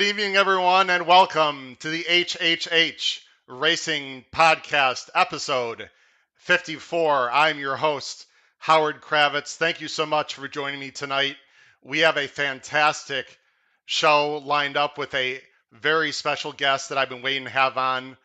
Good evening, everyone, and welcome to the HHH Racing Podcast, episode 54. I'm your host, Howard Kravitz. Thank you so much for joining me tonight. We have a fantastic show lined up with a very special guest that I've been waiting to have on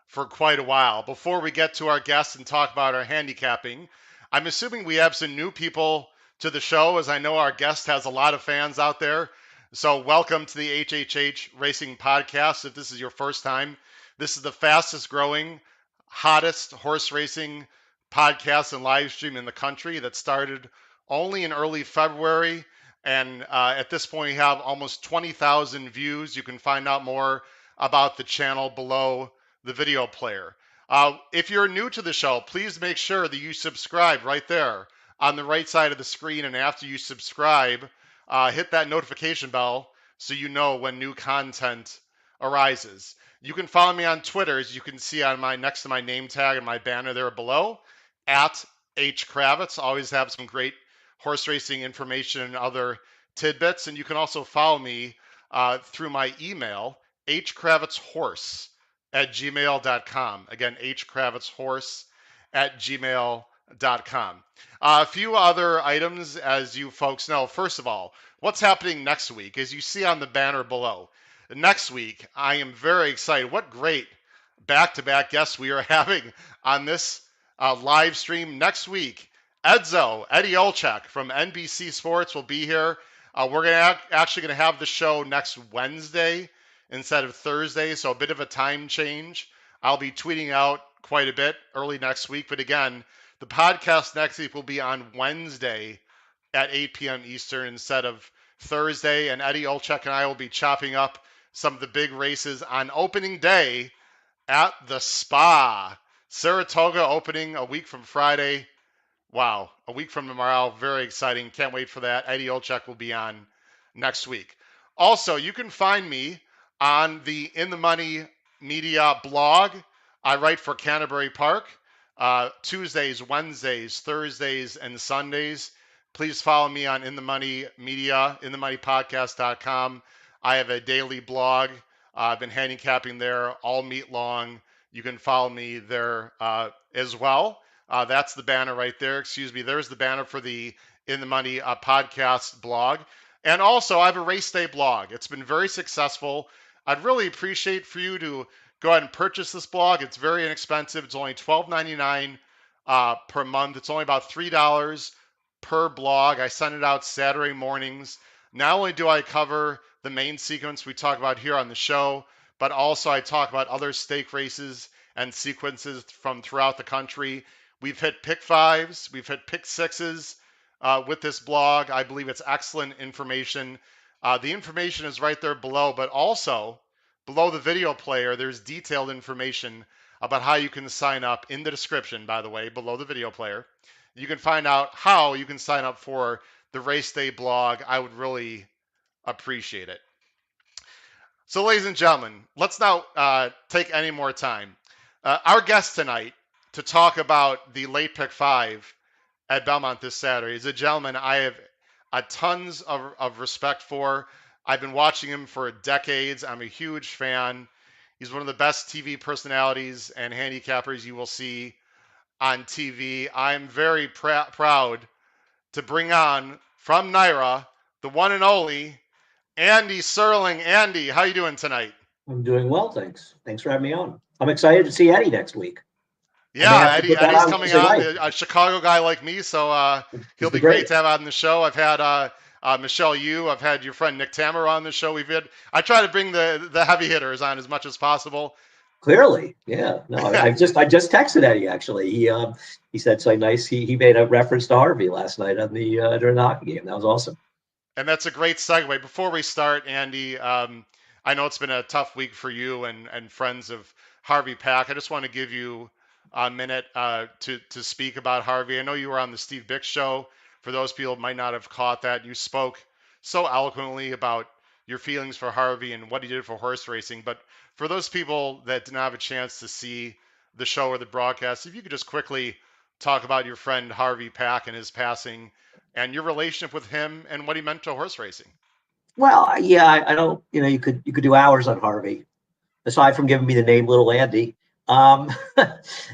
for quite a while. Before we get to our guests and talk about our handicapping, I'm assuming we have some new people to the show, as I know our guest has a lot of fans out there. So, welcome to the HHH Racing Podcast. If this is your first time, this is the fastest growing, hottest horse racing podcast and live stream in the country that started only in early February. And at this point, we have almost 20,000 views. You can find out more about the channel below the video player. If you're new to the show, please make sure that you subscribe right there on the right side of the screen. And after you subscribe, hit that notification bell so you know when new content arises. You can follow me on Twitter, as you can see on my next to my name tag and my banner there below, at H Kravitz. Always have some great horse racing information and other tidbits. And you can also follow me through my email, hkravitzhorse@gmail.com. Again, hkravitzhorse@gmail.com. A few other items, as you folks know. First of all, what's happening next week? As you see on the banner below, next week, I am very excited. What great back-to-back guests we are having on this live stream next week. Eddie Olczyk from NBC Sports will be here. We're actually going to have the show next Wednesday instead of Thursday, so a bit of a time change. I'll be tweeting out quite a bit early next week, but again, the podcast next week will be on Wednesday at 8 p.m. Eastern instead of Thursday, and Eddie Olczyk and I will be chopping up some of the big races on opening day at the Spa. Saratoga opening a week from Friday. Wow, a week from tomorrow. Very exciting. Can't wait for that. Eddie Olczyk will be on next week. Also, you can find me on the In the Money Media blog. I write for Canterbury Park Tuesdays, Wednesdays, Thursdays, and Sundays. Please follow me on In the Money Media, inthemoneypodcast.com. I have a daily blog. I've been handicapping there all meet long. You can follow me there as well. That's the banner right there. Excuse me. There's the banner for the In the Money podcast blog. And also, I have a race day blog. It's been very successful. I'd really appreciate for you to go ahead and purchase this blog. It's very inexpensive. It's only $12.99 per month. It's only about $3 per blog. I send it out Saturday mornings. Not only do I cover the main sequence we talk about here on the show, but also I talk about other stake races and sequences from throughout the country. We've hit pick fives, we've hit pick sixes with this blog. I believe it's excellent information. The information is right there below, but also below the video player, there's detailed information about how you can sign up in the description, by the way, below the video player. You can find out how you can sign up for the race day blog. I would really appreciate it. So, ladies and gentlemen, let's not take any more time. Our guest tonight to talk about the late pick five at Belmont this Saturday is a gentleman I have tons of respect for. I've been watching him for decades. I'm a huge fan. He's one of the best TV personalities and handicappers you will see on TV. I'm very proud to bring on from NYRA the one and only Andy Serling. Andy, how you doing tonight? I'm doing well, thanks. Thanks for having me on. I'm excited to see Eddie next week. Yeah, Eddie's coming on, a Chicago guy like me, so he'll be great to have on the show. I've had Michelle Yu, I've had your friend Nick Tammer on the show. I try to bring the heavy hitters on as much as possible. Clearly, yeah. No, I just texted Eddie actually. He said so nice. He made a reference to Harvey last night on the during the hockey game. That was awesome. And that's a great segue. Before we start, Andy, I know it's been a tough week for you and friends of Harvey Pack. I just want to give you a minute to speak about Harvey. I know you were on the Steve Bick show. For those people who might not have caught that, you spoke so eloquently about your feelings for Harvey and what he did for horse racing. But for those people that didn't have a chance to see the show or the broadcast, if you could just quickly talk about your friend Harvey Pack and his passing and your relationship with him and what he meant to horse racing. Well, yeah, I don't. You could do hours on Harvey, aside from giving me the name Little Andy. Um,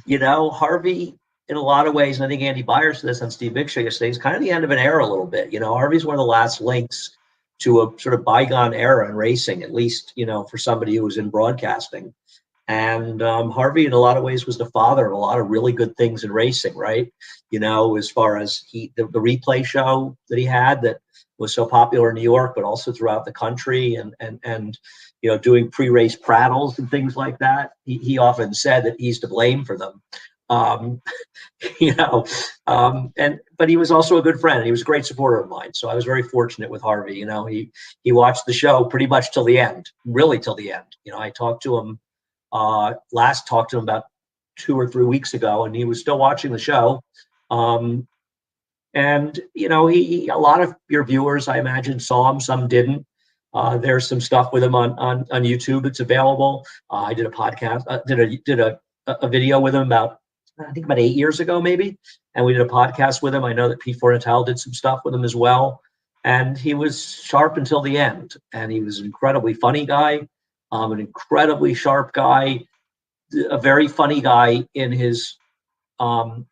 Harvey, in a lot of ways, and I think Andy Byers said this on Steve Big Show yesterday, is kind of the end of an era a little bit. Harvey's one of the last links to a sort of bygone era in racing, at least, for somebody who was in broadcasting. And Harvey, in a lot of ways, was the father of a lot of really good things in racing, right? As far as the replay show that he had that was so popular in New York, but also throughout the country, and doing pre-race prattles and things like that. He often said that he's to blame for them. Um, but he was also a good friend. He was a great supporter of mine. So I was very fortunate with Harvey. He watched the show pretty much till the end, really till the end. I talked to him last talked to him about 2 or 3 weeks ago, and he was still watching the show. And he a lot of your viewers, I imagine, saw him. Some didn't. There's some stuff with him on YouTube. It's available. I did a podcast, did a video with him about, I think, about 8 years ago, maybe. And we did a podcast with him. I know that Pete Fornatel did some stuff with him as well. And he was sharp until the end. And he was an incredibly funny guy, an incredibly sharp guy, a very funny guy um,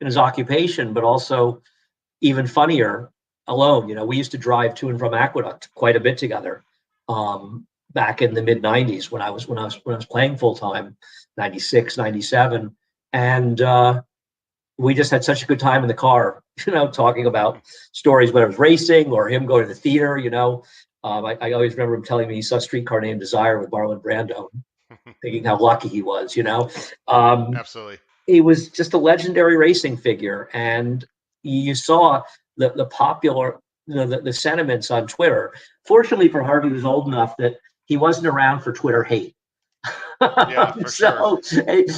in his occupation, but also even funnier alone. We used to drive to and from Aqueduct quite a bit together back in the mid '90s when I was playing full time, '96, '97, and we just had such a good time in the car. Talking about stories, whether it was racing or him going to the theater. I always remember him telling me he saw Streetcar Named Desire with Marlon Brando, thinking how lucky he was. Absolutely. He was just a legendary racing figure, and you saw the popular, the sentiments on Twitter. Fortunately for Harvey, he was old enough that he wasn't around for Twitter hate. Yeah, for sure.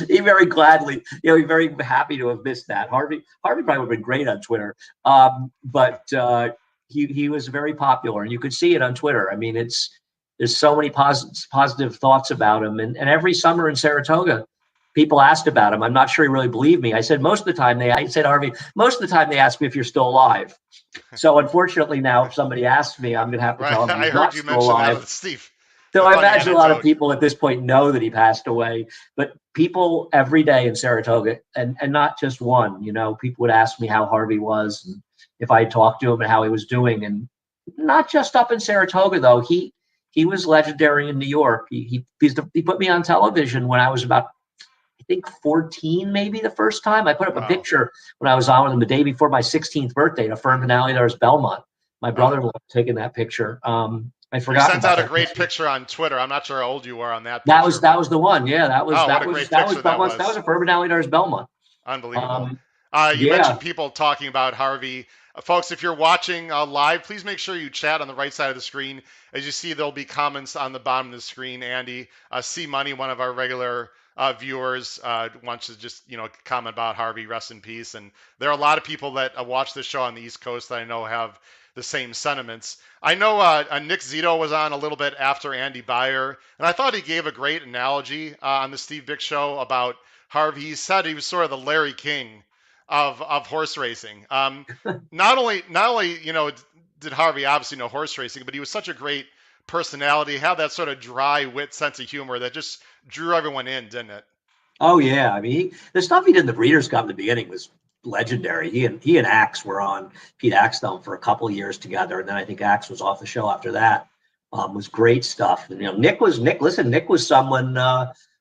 He very gladly, he's very happy to have missed that. Harvey probably would have been great on Twitter, but he was very popular, and you could see it on Twitter. I mean, there's so many positive thoughts about him, and every summer in Saratoga, people asked about him. I'm not sure he really believed me. I said Harvey, most of the time they ask me if you're still alive. So unfortunately now, if somebody asks me, I'm going to have to Right. tell them I he's heard not you still mention that alive. with Steve. So The I funny imagine a lot of anecdote. people at this point know that he passed away, but people every day in Saratoga, and not just one, people would ask me how Harvey was and if I had talked to him and how he was doing. And not just up in Saratoga, though. He was legendary in New York. He put me on television when I was about, I think, 14, maybe the first time. I put up a Wow. picture when I was on with him the day before my 16th birthday to Fern Finale. There was Belmont. My Wow. brother-in-law taking that picture. I You forgot sent about out a that great picture. picture on Twitter. I'm not sure how old you were on that That picture, was but the one. Yeah, oh, what a great that was picture that Belmont. That was was. a Fern Finale. There's Belmont. Unbelievable. Um, You mentioned yeah. people talking about Harvey. Folks, if you're watching live, please make sure you chat on the right side of the screen. As you see, there'll be comments on the bottom of the screen. Andy, C Money, one of our regular viewers, wants to just comment about Harvey, rest in peace. And there are a lot of people that watch this show on the East Coast that I know have the same sentiments. I know Nick Zito was on a little bit after Andy Byer, and I thought he gave a great analogy on the Steve Bick Show about Harvey. He said he was sort of the Larry King of horse racing. Not only did Harvey obviously know horse racing, but he was such a great personality. He had that sort of dry wit sense of humor that just drew everyone in, didn't it? Oh yeah. I mean, the stuff he did in the Breeders' Cup in the beginning was legendary. He and Axe were on Pete Axtell for a couple of years together, and then I think Axe was off the show after that. Was great stuff. And, Nick was Nick. Listen, Nick was someone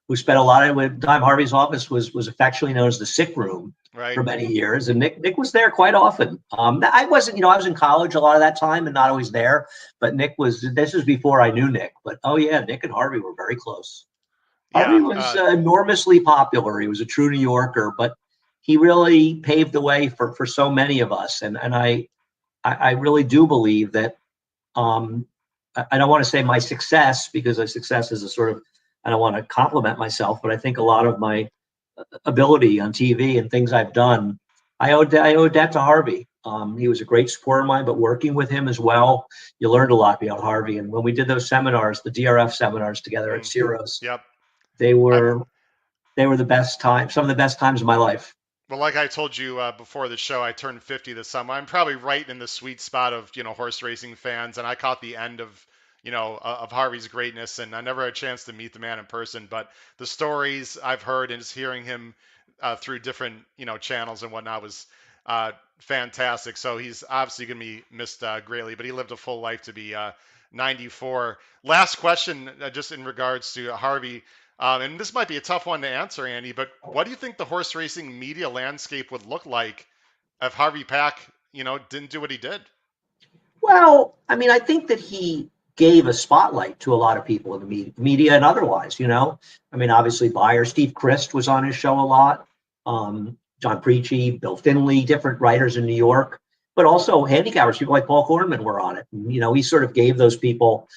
who spent a lot of time. Harvey's office was affectionately known as the sick room Right. for many years, and Nick was there quite often. I wasn't, I was in college a lot of that time and not always there, but Nick was. This was before I knew Nick, but oh yeah, Nick and Harvey were very close. Harvey Yeah. was enormously popular. He was a true New Yorker, but he really paved the way for so many of us, and I really do believe that. Um, I don't want to say my success, because a success is a sort of, I don't want to compliment myself, but I think a lot of my ability on TV and things I've done, I owe that to Harvey. He was a great supporter of mine, but working with him as well, you learned a lot about Harvey. And when we did those seminars, the DRF seminars together at Ciro's, Yep. they I were they were the best time, some of the best times of my life. Well, like I told you before the show, I turned 50 this summer. I'm probably right in the sweet spot of, horse racing fans, and I caught the end of, of Harvey's greatness, and I never had a chance to meet the man in person, but the stories I've heard and just hearing him through different, channels and whatnot was fantastic. So he's obviously going to be missed greatly, but he lived a full life to be 94. Last question, just in regards to Harvey. And this might be a tough one to answer, Andy, but what do you think the horse racing media landscape would look like if Harvey Pack, didn't do what he did? Well, I mean, I think that he gave a spotlight to a lot of people in the media and otherwise, you know. I mean, obviously, Steve Christ was on his show a lot, John Preachy, Bill Finley, different writers in New York, but also handicappers, people like Paul Kornman were on it. And, you know, he sort of gave those people,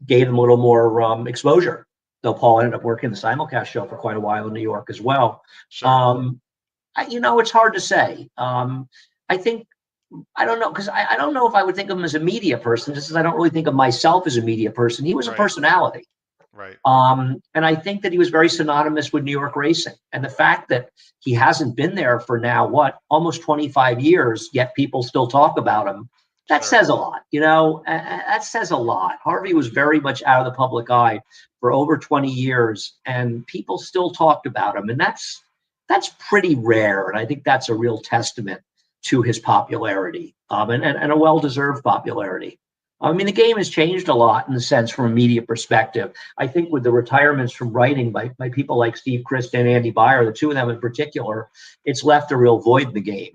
gave them a little more exposure. Though Paul ended up working the simulcast show for quite a while in New York as well. Sure. Um, you know, it's hard to say. I think I don't know because I don't know if I would think of him as a media person, just as I don't really think of myself as a media person. He was a Right. personality. Right. And I think that he was very synonymous with New York racing. And the fact that he hasn't been there for now, what, almost 25 years, yet people still talk about him, that Sure. says a lot. You know, that says a lot. Harvey was very much out of the public eye for over 20 years, and people still talked about him. And that's pretty rare. And I think that's a real testament to his popularity, and a well-deserved popularity. I mean, the game has changed a lot in the sense from a media perspective. I think with the retirements from writing by people like Steve Christ and Andy Beyer, the two of them in particular, it's left a real void in the game.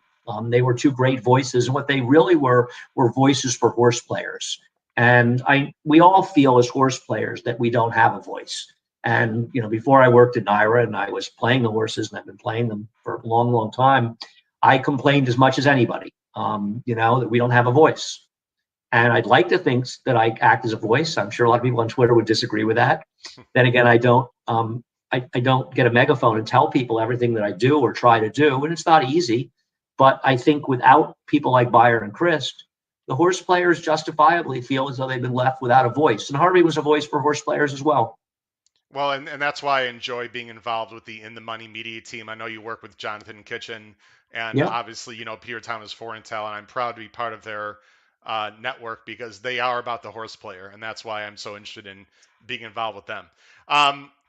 They were two great voices, and what they really were voices for horse players. And we all feel as horse players that we don't have a voice. And you know, before I worked at NYRA and I was playing the horses, and I've been playing them for a long, long time, I complained as much as anybody. You know, that we don't have a voice. And I'd like to think that I act as a voice. I'm sure a lot of people on Twitter would disagree with that. Then again, I don't. I don't get a megaphone and tell people everything that I do or try to do, and it's not easy. But I think without people like Beyer and Christ, the horse players justifiably feel as though they've been left without a voice. And Harvey was a voice for horse players as well. Well, and that's why I enjoy being involved with the In the Money media team. I know you work with Jonathan Kitchen and Yeah. obviously, Peter Thomas Forentel, and I'm proud to be part of their network because they are about the horse player, and that's why I'm so interested in being involved with them.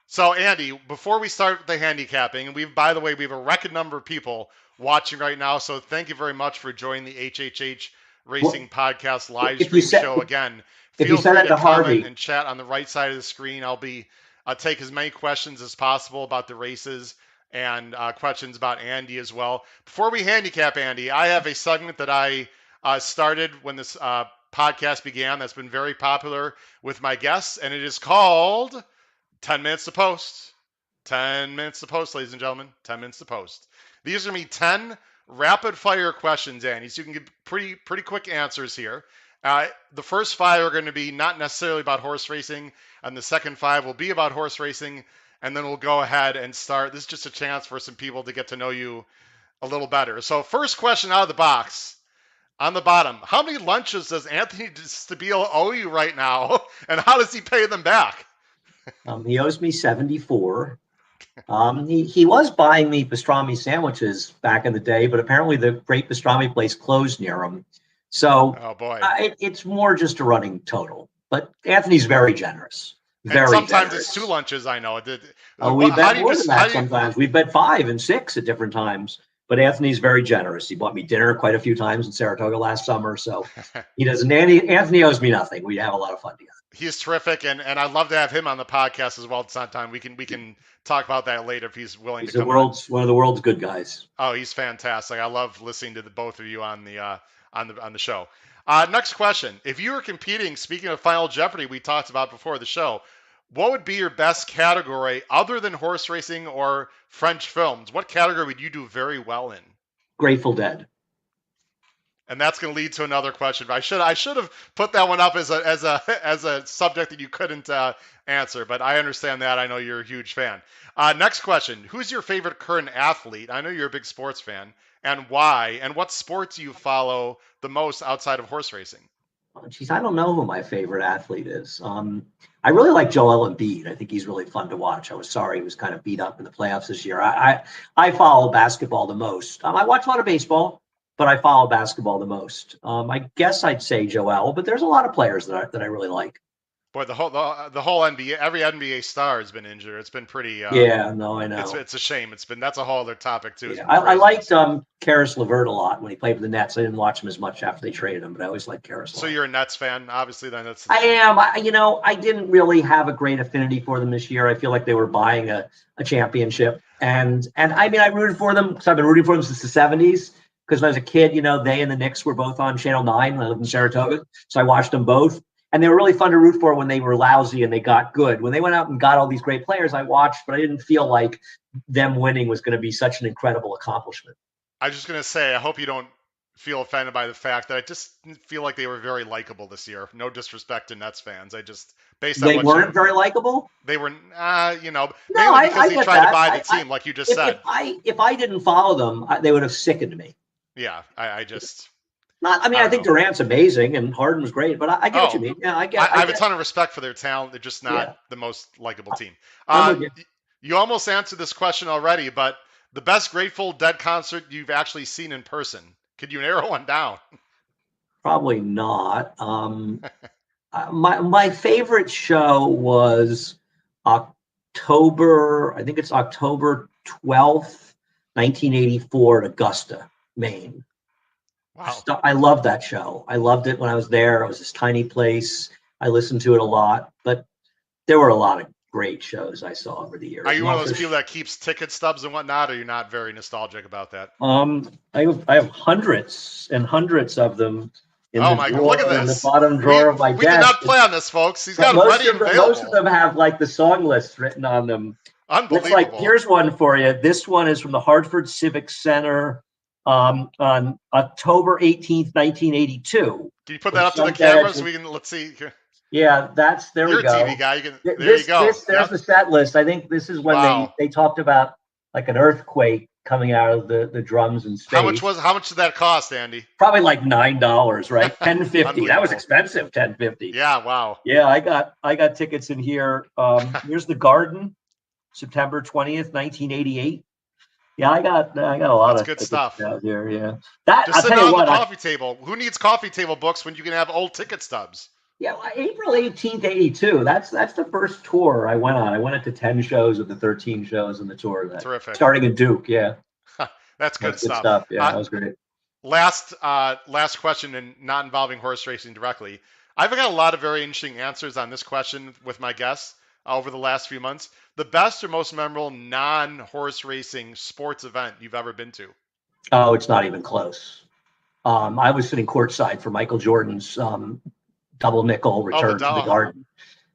So, Andy, before we start with the handicapping, and by the way, we have a record number of people watching right now, so thank you very much for joining the HHH Well, Racing Podcast live if you stream said show. Again, if you feel said free that to to comment Harvey, and chat on the right side of the screen. I'll take as many questions as possible about the races and questions about Andy as well. Before we handicap Andy, I have a segment that I started when this podcast began that's been very popular with my guests, and it is called 10 Minutes to Post. 10 minutes to post, ladies and gentlemen. 10 minutes to post. These are me 10 rapid fire questions, Andy, so you can get pretty quick answers here. The first five are going to be not necessarily about horse racing, and the second five will be about horse racing, and then we'll go ahead and start. This is just a chance for some people to get to know you a little better. So, first question out of the box on the bottom: how many lunches does Anthony Stabile owe you right now, and how does he pay them back? he owes me 74. He was buying me pastrami sandwiches back in the day, but apparently the great pastrami place closed near him. So Oh boy. it's more just a running total. But Anthony's very generous, And very sometimes it's two generous. lunches. I know. We How bet do you more than just how that do you? sometimes. We bet 5 and 6 at different times. But Anthony's very generous. He bought me dinner quite a few times in Saratoga last summer. So he doesn't. Anthony owes me nothing. We have a lot of fun together. He's terrific, and I'd love to have him on the podcast as well at some time. We can talk about that later if he's willing to He's the come on. world's one of the world's good guys. Oh, he's fantastic. I love listening to the both of you on the show. Next question: if you were competing, speaking of Final Jeopardy, we talked about before the show, what would be your best category other than horse racing or French films? What category would you do very well in? Grateful Dead. And that's going to lead to another question. I should have put that one up as a subject that you couldn't answer, but I understand that. I know you're a huge fan. Next question: who's your favorite current athlete? I know you're a big sports fan, and why? And what sports do you follow the most outside of horse racing? Geez, I don't know who my favorite athlete is. I really like Joel Embiid. I think he's really fun to watch. I was sorry he was kind of beat up in the playoffs this year. I follow basketball the most. I watch a lot of baseball, but I follow basketball the most. I guess I'd say Joel, but there's a lot of players that I really like. Boy, the whole NBA, every NBA star has been injured. It's been pretty. Yeah, no, I It's know. it's a shame. That's a whole other topic too. It's Yeah, been I liked craziness. Karis LeVert a lot when he played for the Nets. I didn't watch him as much after they traded him, but I always liked Karis a So lot. you're a Nets fan, obviously. Then that's the I team. am. I didn't really have a great affinity for them this year. I feel like they were buying a championship, and I mean, I rooted for them because I've been rooting for them since the '70s. Because when I was a kid, they and the Knicks were both on Channel 9 when I lived in Sure. Saratoga, so I watched them both, and they were really fun to root for when they were lousy and they got good. When they went out and got all these great players, I watched, but I didn't feel like them winning was going to be such an incredible accomplishment. I was just gonna say, I hope you don't feel offended by the fact that I just feel like they were very likable this year. No disrespect to Nets fans. I just, based on They what weren't very likable. they were, No, mainly because I they get tried to that. buy the team, like you just If said. I didn't follow them, they would have sickened me. Yeah, I just, Not, I mean, I I don't think know. Durant's amazing and Harden was great, but I get what you Oh, mean. Yeah, I I have a get. ton of respect for their talent. They're just not Yeah, the most likable team. I'm Uh, with you. you almost answered this question already, but the best Grateful Dead concert you've actually seen in person? Could you narrow one down? Probably not. My favorite show was October. I think it's October 12th, 1984, at Augusta, Maine. Wow. I love that show. I loved it when I was there. It was this tiny place. I listened to it a lot, but there were a lot of great shows I saw over the Are years. you And one of also, those people that keeps ticket stubs and whatnot, or you're not very nostalgic about that? I have hundreds and hundreds of them in Oh the my God, look at drawer, in the this. bottom We drawer of my we did desk. not play on this, folks. He's But got them most ready and of them, most of available. them have like the song list written on them. It's like, Unbelievable. here's one for you. This one is from the Hartford Civic Center on October 18th, 1982. Can you put When that up to the some dead camera edge. so we can let's see? Yeah, there we You're a TV go. guy. You can. There you This go. there's Yep. the set list. I think this is when they Wow. they talked about like an earthquake coming out of the drums in space. How much did that cost, Andy? Probably like $9, right? 10.50. That was Unbelievable. expensive. 10.50. Yeah. Wow. Yeah, I got tickets in here. Here's the Garden, September 20th, 1988. Yeah, I got a lot That's of good tickets stuff. out here. Yeah, that Just I'll sitting tell you on the what. coffee table. Who needs coffee table books when you can have old ticket stubs? Yeah, April 18th, 82. That's the first tour I went on. I went into 10 shows of the 13 shows in the tour, that Terrific. starting in Duke. Yeah, That's good that's good stuff. stuff. Yeah, that was great. Last question, and not involving horse racing directly. I've got a lot of very interesting answers on this question with my guests over the last few months. The best or most memorable non-horse racing sports event you've ever been to? Oh, it's not even close. I was sitting courtside for Michael Jordan's double nickel Oh, the return to the Dow. Garden.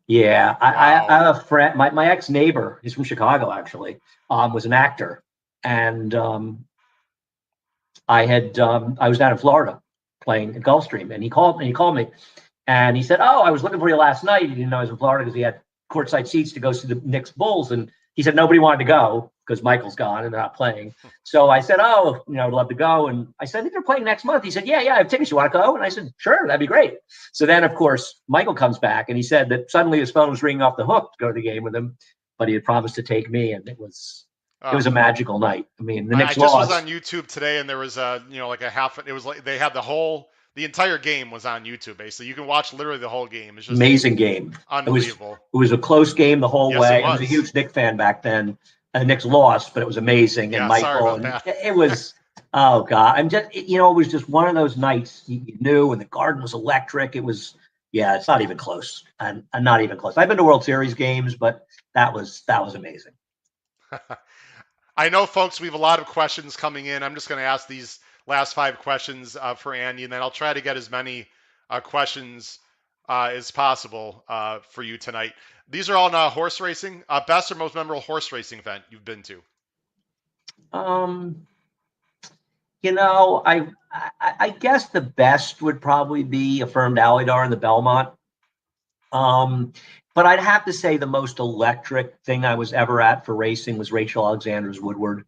Yeah, I Wow. have a friend. My ex neighbor, he's from Chicago actually, was an actor, and I was down in Florida playing at Gulfstream, and he called me, and he said, "Oh, I was looking for you last night. He didn't know I was in Florida because he had courtside seats to go see the Knicks Bulls, and he said nobody wanted to go because Michael's gone and they're not playing. So I said, oh, I'd love to go, and I said, I think they're playing next month. He said, yeah, I have tickets. You want to go? And I said, sure, that'd be great. So then, of course, Michael comes back, and he said that suddenly his phone was ringing off the hook to go to the game with him, but he had promised to take me, and it was a magical night. I mean, the I Knicks just was on lost. YouTube today, and there was like a half. It was like they had the entire game was on YouTube. Basically, you can watch literally the whole game. It's just Amazing game. It was unbelievable. it was a close game the whole Yes, it way. I was a was. huge Knicks fan back then, and the Knicks lost, but it was amazing. And Yeah, sorry Michael, about and that. it was, oh God, I'm just, it was just one of those nights you knew, and the Garden was electric. It was, yeah, it's not even close, and not even close. I've been to World Series games, but that was amazing. I know, folks, we have a lot of questions coming in. I'm just going to ask these last five questions for Andy, and then I'll try to get as many questions as possible for you tonight. These are all now horse racing. Best or most memorable horse racing event you've been to? Um, I guess the best would probably be Affirmed Alydar in the Belmont. But I'd have to say the most electric thing I was ever at for racing was Rachel Alexander's Woodward.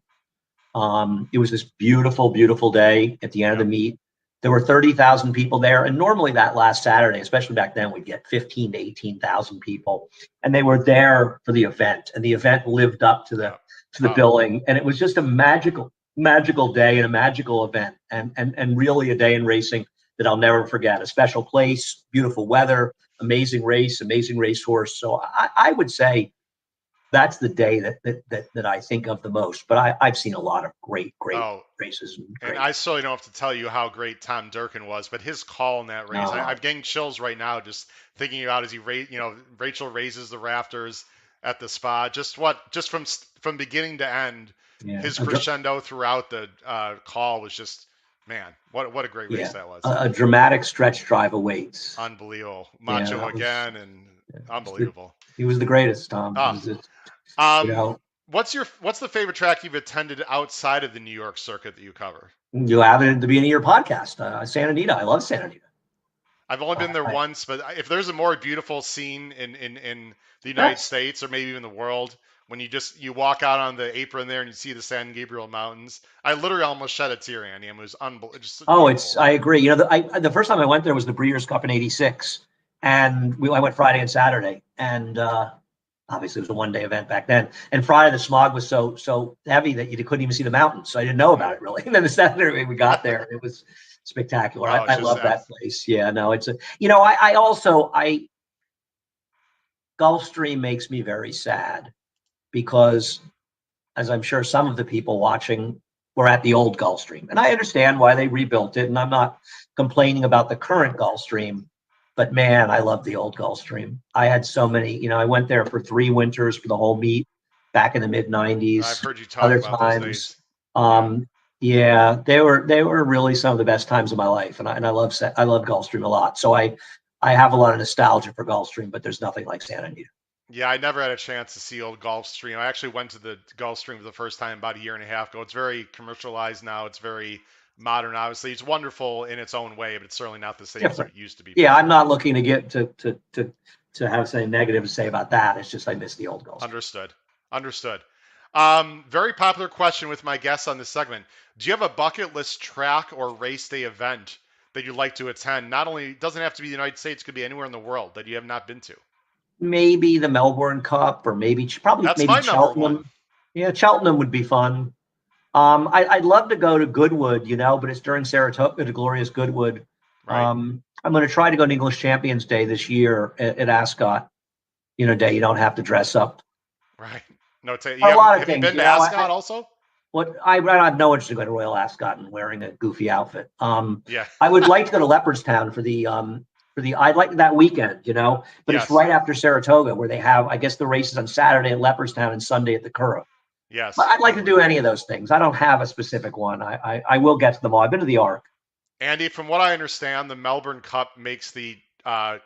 It was this beautiful, beautiful day at the end of the Yep. meet. There were 30,000 people there. And normally that last Saturday, especially back then, we'd get 15 to 18,000 people. And they were there for the event. And the event lived up Yeah. to the Oh, billing. And it was just a magical day and a magical event. And really a day in racing that I'll never forget. A special place, beautiful weather, amazing racehorse. So I would say that's the day that I think of the most. But I've seen a lot of great oh, races and and great. I certainly don't have to tell you how great Tom Durkin was, but his call in that race, No, I'm getting chills right now just thinking about as Rachel raises the rafters at the spa. Just from beginning to end, yeah, his crescendo throughout the call was just, man, what a great race yeah, that was. a dramatic stretch drive awaits. Unbelievable. Yeah, Macho that was. again and Yeah, unbelievable. he was the greatest, Tom. It Ah, was just, you um, know, what's the favorite track you've attended outside of the New York circuit that you cover? you have it at the beginning of your podcast, Santa Anita. I love Santa Anita. I've only been there I, once, but if there's a more beautiful scene in the United that's States or maybe even the world, when you walk out on the apron there and you see the San Gabriel Mountains, I literally almost shed a tear, Andy. It was just Oh, it's. beautiful. I agree. The first time I went there was the Breeders' Cup in '86, and I went Friday and Saturday, and obviously it was a one-day event back then. And Friday the smog was so heavy that you couldn't even see the mountains, so I didn't know about Right. it really. And then the Saturday we got there, it was spectacular. Oh, it's I just love that place. Yeah, no, it's a. I also I Gulfstream makes me very sad because, as I'm sure some of the people watching were at the old Gulfstream. And I understand why they rebuilt it. And I'm not complaining about the current Gulfstream, but man, I love the old Gulfstream. I had so many, I went there for 3 winters for the whole meet back in the mid I've 90s, heard you talk other about those times. days. Yeah. Um, yeah, they were really some of the best times of my life. I love Gulfstream a lot. So I have a lot of nostalgia for Gulfstream, but there's nothing like Santa Anita. Yeah, I never had a chance to see old Gulfstream. I actually went to the Gulfstream for the first time about a year and a half ago. It's very commercialized now. It's very modern, obviously. It's wonderful in its own way, but it's certainly not the same as Different. it used to be for Yeah, I'm sure. not looking to get to have something negative to say about that. It's just I miss the old Gulfstream. Understood. Understood. Very popular question with my guests on this segment. Do you have a bucket list track or race day event that you'd like to attend? Not only it doesn't have to be the United States, it could be anywhere in the world that you have not been to. Maybe the Melbourne Cup, or That's maybe my number one. Cheltenham. Yeah, Cheltenham would be fun. I'd love to go to Goodwood, but it's during Saratoga to glorious Goodwood. Right. I'm going to try to go to English Champions Day this year at Ascot. Day you don't have to dress up. Right. No, you A haven't. lot of Have you things, been to Ascot also? I have no interest in going to Royal Ascot and wearing a goofy outfit. Yeah. I would like to go to Leopardstown I'd like that weekend, but it's Yes. right after Saratoga where they have, I guess, the races on Saturday at Leopardstown and Sunday at the Curragh. But Yes. I'd like to do any of those things. I don't have a specific one. I will get to them all. I've been to the Arc. Andy, from what I understand, the Melbourne Cup makes the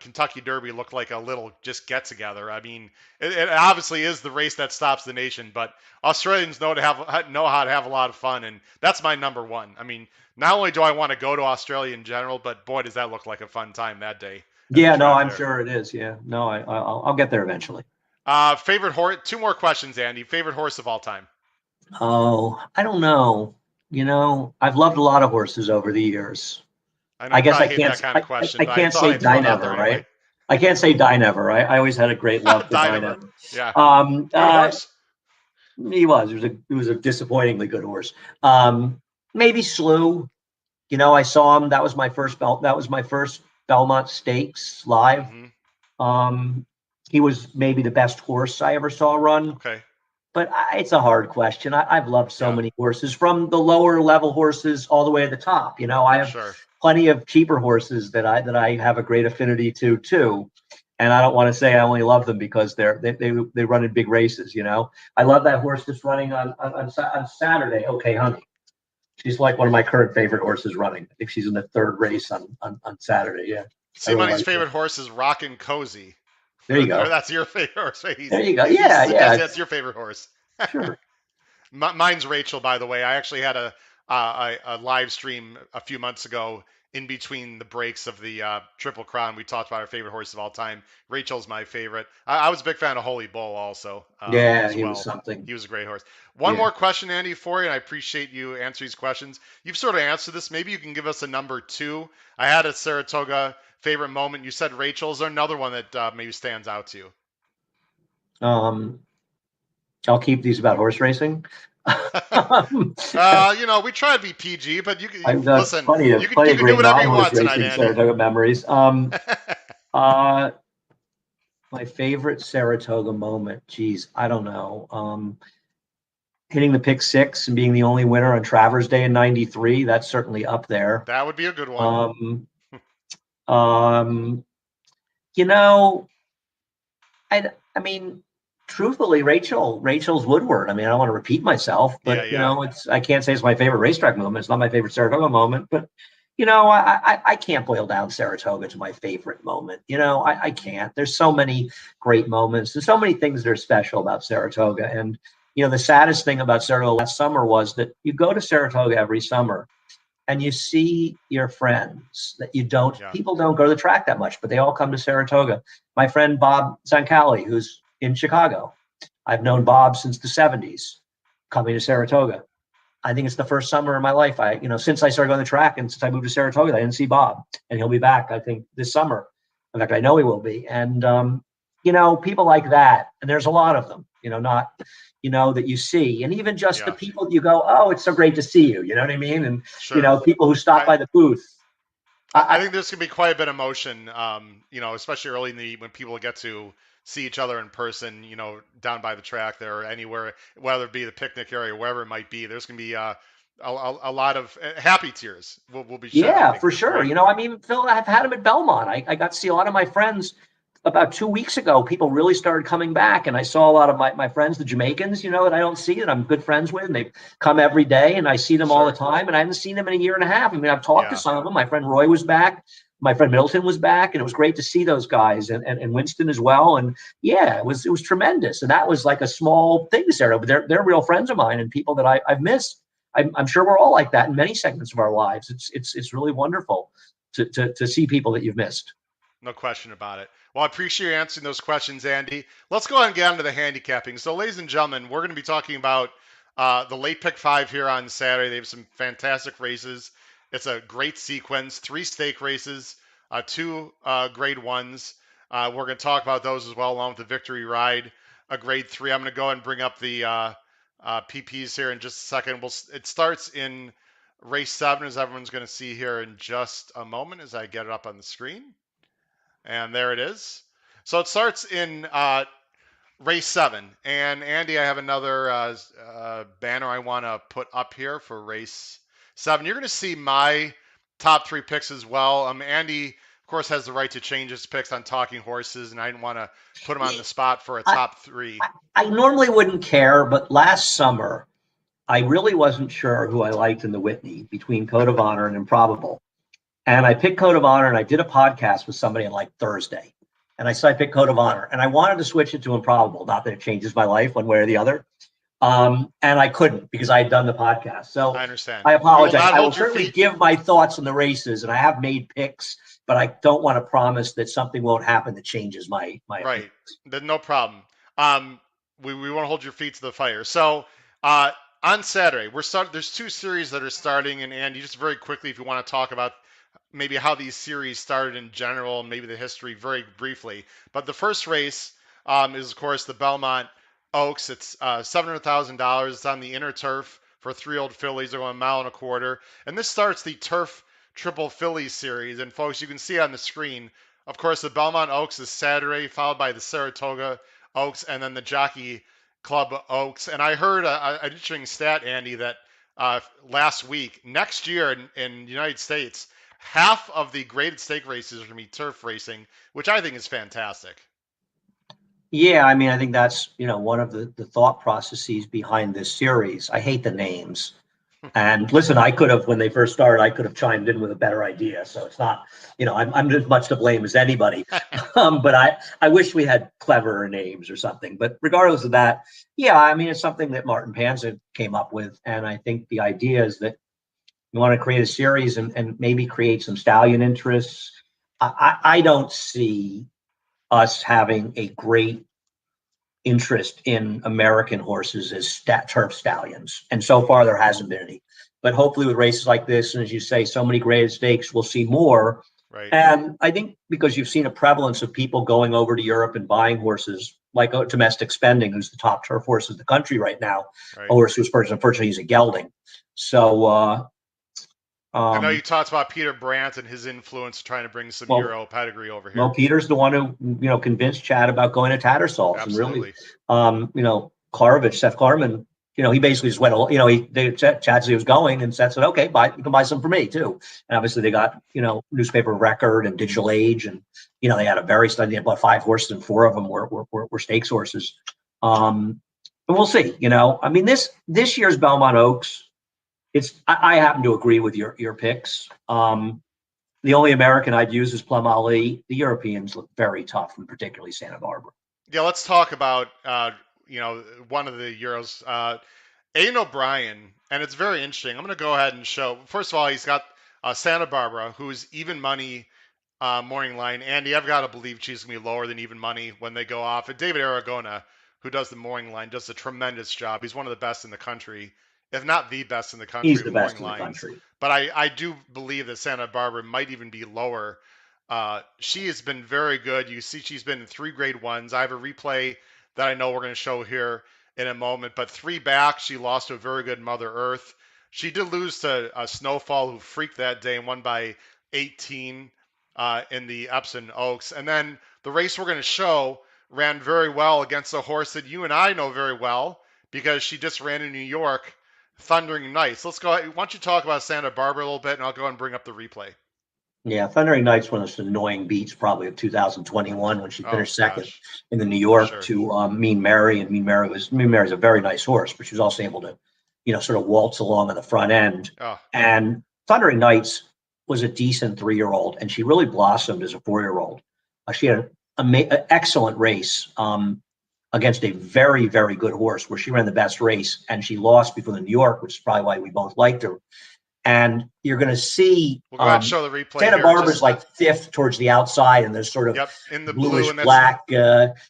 Kentucky Derby look like a little just get together. I mean, it obviously is the race that stops the nation, but Australians know how to have a lot of fun, and that's my number one. I mean, not only do I want to go to Australia in general, but boy, does that look like a fun time that day at the Yeah, no, track I'm there. sure it is. Yeah, no, I'll get there eventually. Favorite horse? Two more questions, Andy. Favorite horse of all time? Oh, I don't know. I've loved a lot of horses over the years. I know I you guess probably hate that kind of I question, but I can't thought say I'd throw Die it out Never, there right? anyway. I can't say Die Never. I always had a great love for Die Dinever. Never. Yeah. Um, Good uh, horse. he was a disappointingly good horse. Maybe Slew. I saw him. That was my first Belmont Stakes live. Mm-hmm. Um, he was maybe the best horse I ever saw run. Okay. But it's a hard question. I've loved so Yeah. many horses, from the lower level horses all the way to the top. I have Sure. plenty of cheaper horses that I have a great affinity to too. And I don't want to say I only love them because they run in big races. I love that horse that's running on Saturday. Okay, honey. She's like one of my current favorite horses running. I think she's in the third race on Saturday. Yeah, I See, really Money's like her. favorite horse is Rockin' Cozy. There you Or go. that's your favorite horse, right? There you go. He's Yeah, yeah. suggesting that's your favorite horse. Sure. Mine's Rachel, by the way. I actually had a live stream a few months ago in between the breaks of the Triple Crown. We talked about our favorite horses of all time. Rachel's my favorite. I was a big fan of Holy Bull also Yeah, as he was well. something. He was a great horse. One Yeah. more question, Andy, for you, and I appreciate you answering these questions. You've sort of answered this. Maybe you can give us a number two. I had a Saratoga favorite moment. You said Rachel's. Is there another one that maybe stands out to you? Um, I'll keep these about horse racing. Um, We try to be PG, but you can That's listen. plenty You of can you can do great whatever you non-horse want tonight, racing Andy. Saratoga memories. Uh, my favorite Saratoga moment. Geez, I don't know. Hitting the pick six and being the only winner on Travers Day in '93. That's certainly up there. That would be a good one. Um, um, you know, I mean, truthfully, Rachel's Woodward. I mean, I don't want to repeat myself, Yeah, but yeah, I can't say it's my favorite racetrack moment. It's not my favorite Saratoga moment, but I can't boil down Saratoga to my favorite moment. I can't. There's so many great moments and so many things that are special about Saratoga. And the saddest thing about Saratoga last summer was that you go to Saratoga every summer and you see your friends that yeah. people don't go to the track that much, but they all come to Saratoga. My friend Bob Zancali, who's in Chicago, I've known Bob since the 70s, coming to Saratoga. I think it's the first summer in my life. Since I started going to the track and since I moved to Saratoga, I didn't see Bob, and he'll be back, I think, this summer. In fact, I know he will be. And, people like that, and there's a lot of them, not, that you see. And even just the Yeah, people you go, oh, it's so great to see you. You know what I mean? And, sure. people who stop I, by the booth. I I, think there's gonna be quite a bit of emotion, especially early in when people get to see each other in person, down by the track there or anywhere, whether it be the picnic area, wherever it might be. There's gonna be a lot of happy tears will be shed. I Yeah, think for that's sure. great. I mean, Phil, I've had him at Belmont. I got to see a lot of my friends about 2 weeks ago. People really started coming back, and I saw a lot of my friends, the Jamaicans, that I don't see, that I'm good friends with, and they come every day, and I see them all the Sure. time, and I haven't seen them in a year and a half. I mean, I've talked to Yeah. some of them. My friend Roy was back. My friend Middleton was back, and it was great to see those guys, and Winston as well. And yeah, it was tremendous. And that was like a small thing, Sarah, but they're real friends of mine and people that I've missed. I'm sure we're all like that in many segments of our lives. It's really wonderful to see people that you've missed. No question about it. Well, I appreciate you answering those questions, Andy. Let's go ahead and get on to the handicapping. So, ladies and gentlemen, we're going to be talking about the late pick five here on Saturday. They have some fantastic races. It's a great sequence, 3 stake races, 2 grade ones. We're going to talk about those as well, along with the victory ride, a grade 3. I'm going to go ahead and bring up the PPs here in just a second. It starts in race 7, as everyone's going to see here in just a moment as I get it up on the screen. And there it is. So it starts in race 7. And Andy, I have another banner I want to put up here for race 7. You're going to see my top 3 picks as well. Andy, of course, has the right to change his picks on Talking Horses, and I didn't want to put him on the spot for a I, top 3. I normally wouldn't care, but last summer I really wasn't sure who I liked in the Whitney between Code of Honor and Improbable. And I picked Code of Honor, and I did a podcast with somebody on like Thursday. And I picked Code of Honor, and I wanted to switch it to Improbable. Not that it changes my life one way or the other. And I couldn't because I had done the podcast. So I understand. I You will apologize. not I will hold your certainly feet. give my thoughts on the races, and I have made picks, but I don't want to promise that something won't happen that changes my Right. opinion. Then no problem. Um, we want to hold your feet to the fire. So uh, on Saturday, there's 2 series that are starting, and Andy, just very quickly, if you want to talk about maybe how these series started in general, maybe the history very briefly. But the first race is, of course, the Belmont Oaks. It's $700,000. It's on the inner turf for 3-year-old fillies. They're going 1.25 miles. And this starts the Turf Triple Fillies series. And folks, you can see on the screen, of course, the Belmont Oaks is Saturday, followed by the Saratoga Oaks, and then the Jockey Club Oaks. And I heard an interesting stat, Andy, that last week, next year in the United States, half of the graded stake races are going to be turf racing, which I think is fantastic. Yeah, I mean, I think that's one of the thought processes behind this series. I hate the names. And listen, I could have, when they first started, I could have chimed in with a better idea. So it's not, I'm as much to blame as anybody. But I wish we had cleverer names or something. But regardless of that, yeah, I mean, it's something that Martin Panza came up with. And I think the idea is that, You want to create a series and maybe create some stallion interests. I don't see us having a great interest in American horses as turf stallions. And so far, there hasn't been any. But hopefully, with races like this, and as you say, so many graded stakes, we'll see more. Right. And I think because you've seen a prevalence of people going over to Europe and buying horses like Domestic Spending, who's the top turf horse of the country right now, a Right. horse who's unfortunately he's a gelding. So, I know you talked about Peter Brandt and his influence trying to bring some well, Euro pedigree over well, here. Peter's the one who convinced Chad about going to Tattersall's, and really, Absolutely. Klarovich, Seth Klarman, he basically just went, Chad said he was going, and Seth said, okay, you can buy some for me too. And obviously they got Newspaper Record and Digital Age, and they had a very study. They had about 5 horses, and 4 of them were stakes horses. And we'll see. I mean, this year's Belmont Oaks. I happen to agree with your picks. The only American I'd use is Plum Ali. The Europeans look very tough, and particularly Santa Barbara. Yeah, let's talk about one of the Euros. Aidan O'Brien, and it's very interesting. I'm going to go ahead and show. First of all, he's got Santa Barbara, who's even money morning line. Andy, I've got to believe she's going to be lower than even money when they go off. And David Aragona, who does the morning line, does a tremendous job. He's one of the best in the country, if not the best in the country He's of the best morning in the lines. country. But I do believe that Santa Barbara might even be lower. She has been very good. You see, she's been in 3 grade ones. I have a replay that I know we're going to show here in a moment. But 3 back, she lost to a very good Mother Earth. She did lose to Snowfall, who freaked that day and won by 18 in the Epsom Oaks. And then the race we're going to show ran very well against a horse that you and I know very well because she just ran in New York, Thundering Nights. Let's go. Why don't you talk about Santa Barbara a little bit, and I'll go and bring up the replay. Yeah, Thundering Nights, one of those annoying beats probably of 2021 when she Oh finished second gosh, in the New York sure. to Mean Mary, and Mean Mary's a very nice horse, but she was also able to, sort of waltz along on the front end. Oh, And Thundering Nights was a decent 3-year-old, and she really blossomed as a 4-year-old. She had an excellent race against a very, very good horse where she ran the best race, and she lost before the New York, which is probably why we both liked her. And you're going to see we'll go ahead and show the replay Santa here. Barbara's like 5th towards the outside, and there's sort of in the bluish blue, and black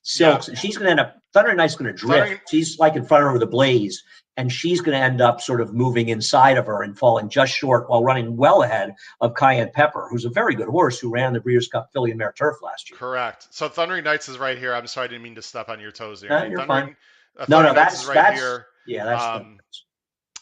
silks. Yeah. And she's going to end up, Thundering Night's going to drift. She's like in front of her with a blaze, and she's going to end up sort of moving inside of her and falling just short while running well ahead of Cayenne Pepper, who's a very good horse who ran the Breeders' Cup Filly and Mare Turf last year. Correct. So Thundering Nights is right here. I'm sorry, I didn't mean to step on your toes there. No, you're fine. Thundering Nights is right here. Yeah, that's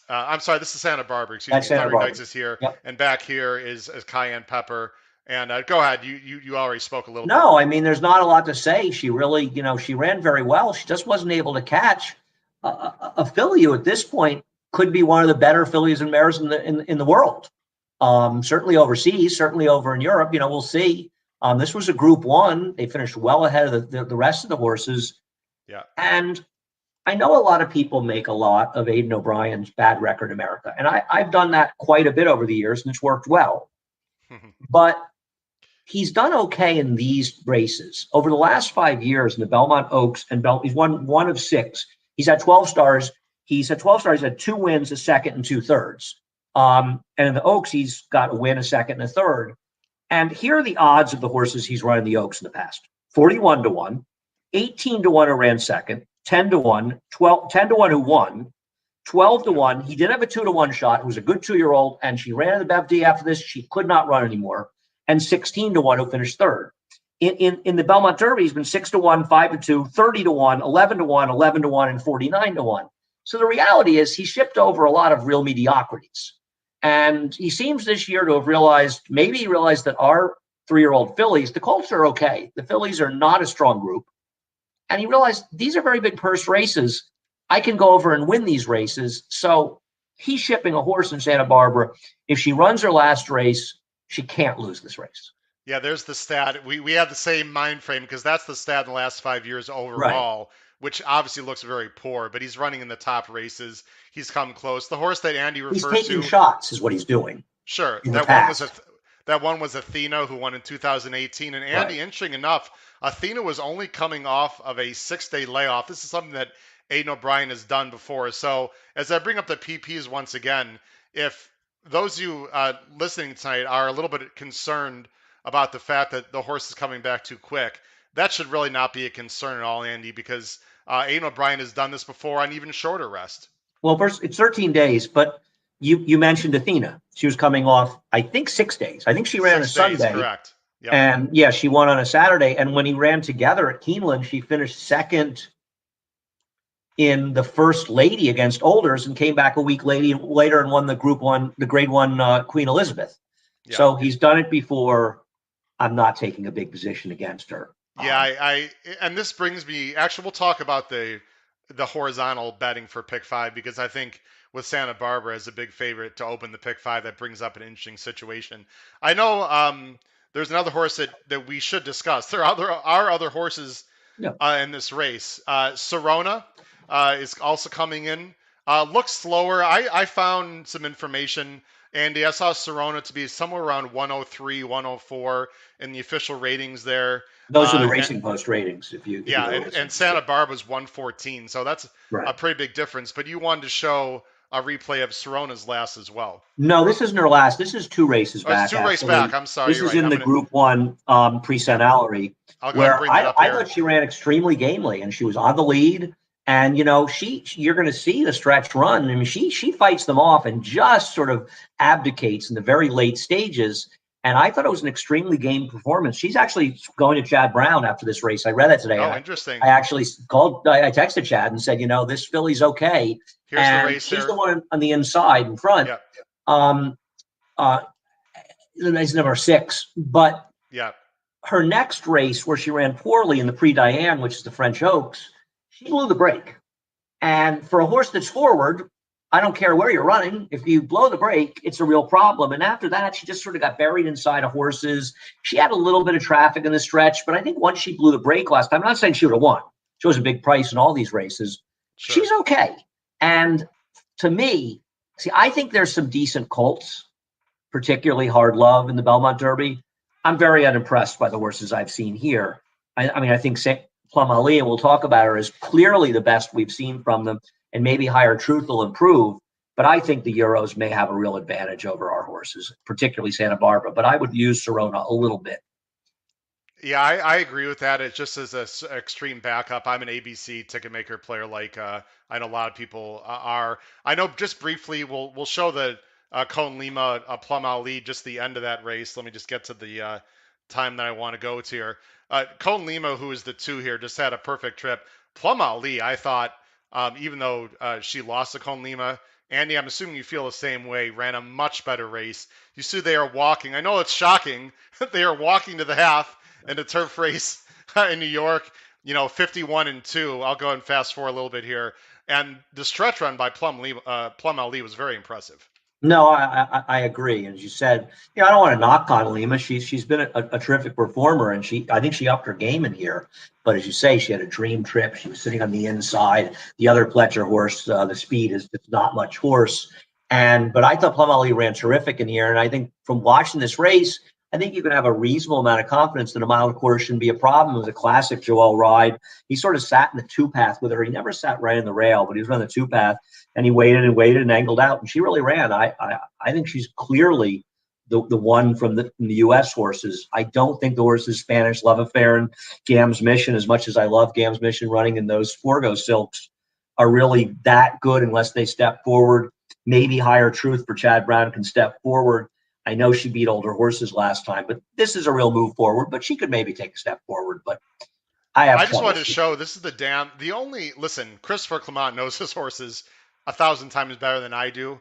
I'm sorry, this is Santa Barbara. Excuse that's me. Santa Thundering Barbara. Nights is here, Yep. and back here is Cayenne Pepper. And go ahead. You already spoke a little bit. No, I mean, there's not a lot to say. She really, she ran very well. She just wasn't able to catch a filly who at this point could be one of the better fillies and mares in the world. Certainly overseas, certainly over in Europe. We'll see. This was a Group 1. They finished well ahead of the rest of the horses. Yeah. And I know a lot of people make a lot of Aidan O'Brien's bad record in America, and I've done that quite a bit over the years, and it's worked well. But he's done okay in these races. Over the last 5 years in the Belmont Oaks and he's won 1 of 6. He's had 12 stars. He's had 2 wins, a second, and 2 thirds. And in the Oaks, he's got a win, a second, and a third. And here are the odds of the horses he's run in the Oaks in the past: 41-1, 18-1 who ran second, 10-1, 10-1 who won, 12-1. He did have a 2-1 shot. It was a good 2-year-old, and she ran in the Bev D after this. She could not run anymore. And 16-1 who finished third. In the Belmont Derby, he's been 6-1, 5-2, 30-1, 11-1, 11-1, and 49-1. So the reality is he shipped over a lot of real mediocrities. And he seems this year to have realized that our 3-year-old fillies, the colts are okay. The fillies are not a strong group. And he realized these are very big purse races. I can go over and win these races. So he's shipping a horse in Santa Barbara. If she runs her last race, she can't lose this race. Yeah, there's the stat. We have the same mind frame because that's the stat in the last 5 years overall, right, which obviously looks very poor, but he's running in the top races. He's come close. The horse that Andy referred to. He's taking shots is what he's doing. Sure. That one was Athena, who won in 2018. And Andy, right, interesting enough, Athena was only coming off of a 6-day layoff. This is something that Aidan O'Brien has done before. So as I bring up the PPs once again, if those of you listening tonight are a little bit concerned about the fact that the horse is coming back too quick. That should really not be a concern at all, Andy, because Aiden O'Brien has done this before on even shorter rest. Well, first, it's 13 days, but you mentioned Athena. She was coming off, I think, 6 days. I think she ran a 6 days, Sunday. correct. Yep. And yeah, she won on a Saturday. And when he ran together at Keeneland, she finished second in the first lady against Olders and came back a week later and won the Group One, the Grade One Queen Elizabeth. Yeah. So he's done it before. I'm not taking a big position against her. Yeah, I and this brings me. Actually, we'll talk about the horizontal betting for pick five, because I think with Santa Barbara as a big favorite to open the pick five, that brings up an interesting situation. I know there's another horse that we should discuss. There are other horses in this race. Serona is also coming in. Looks slower. I found some information, Andy. I saw Serona to be somewhere around 103, 104 in the official ratings there. Those are the Racing Post ratings. If you and Santa Barbara's 114, so that's right. a pretty big difference. But you wanted to show a replay of Serona's last as well. No, this isn't her last. This is two races back. It's two races back. I'm sorry. This is in the Group One Pre-Cent Allery, where I thought she ran extremely gamely, and she was on the lead. And you're going to see the stretch run. I mean, she fights them off and just sort of abdicates in the very late stages. And I thought it was an extremely game performance. She's actually going to Chad Brown after this race. I read that today. Oh, interesting. I actually I texted Chad and said, this filly's okay. Here's and the race. She's the one on the inside in front. Yeah. Is number 6. But yeah, her next race, where she ran poorly in the Prix Diane, which is the French Oaks, she blew the brake. And for a horse that's forward, I don't care where you're running. If you blow the brake, it's a real problem. And after that, she just sort of got buried inside of horses. She had a little bit of traffic in the stretch, but I think once she blew the brake last time, I'm not saying she would have won. She was a big price in all these races. Sure. She's okay. And to me, I think there's some decent colts, particularly Hard Love in the Belmont Derby. I'm very unimpressed by the horses I've seen here. I think Plum Ali, and we'll talk about her, is clearly the best we've seen from them. And maybe Higher Truth will improve. But I think the Euros may have a real advantage over our horses, particularly Santa Barbara. But I would use Serona a little bit. Yeah, I agree with that. It's just as an extreme backup. I'm an ABC ticket maker player, like I know a lot of people are. I know just briefly, we'll show the Cone Lima Plum Ali, just the end of that race. Let me just get to the time that I want to go to here. Cone Lima, who is the 2 here, just had a perfect trip. Plum Ali, I thought, even though she lost to Cone Lima, Andy, I'm assuming you feel the same way, ran a much better race. You see they are walking. I know it's shocking. They are walking to the half in the turf race in New York, 51-2. I'll go and fast forward a little bit here. And the stretch run by Plum Ali was very impressive. No, I agree. And as you said, I don't want to knock on Lima. She's been a terrific performer, and I think she upped her game in here. But as you say, she had a dream trip. She was sitting on the inside. The other Pletcher horse, the Speed, is not much horse. But I thought Plum Ali ran terrific in here. And I think from watching this race, I think you can have a reasonable amount of confidence that a mile and a quarter shouldn't be a problem. It was a classic Joel ride. He sort of sat in the 2-path with her. He never sat right in the rail, but he was on the 2-path, and he waited and angled out, and she really ran. I think she's clearly the one from the U.S. horses. I don't think the horses Spanish Love Affair and Gam's Mission, as much as I love Gam's Mission running in those Forgo silks, are really that good unless they step forward. Maybe Higher Truth for Chad Brown can step forward. I know she beat older horses last time, but this is a real move forward. But she could maybe take a step forward. But I just wanted to show this is listen, Christopher Clement knows his horses 1,000 times better than I do.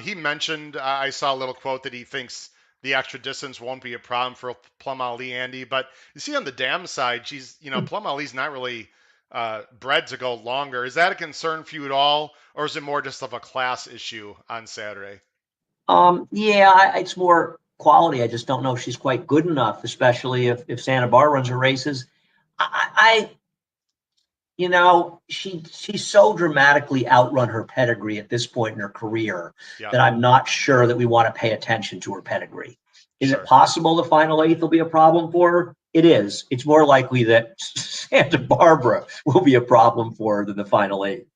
He mentioned, I saw a little quote that he thinks the extra distance won't be a problem for Plum Ali, Andy. But you see on the dam side, Plum Ali's not really bred to go longer. Is that a concern for you at all? Or is it more just of a class issue on Saturday? Yeah, it's more quality. I just don't know if she's quite good enough, especially if Santa Barbara runs her races. She's so dramatically outrun her pedigree at this point in her career that I'm not sure that we want to pay attention to her pedigree. Is it possible the final 8th will be a problem for her? It is. It's more likely that Santa Barbara will be a problem for her than the final 8.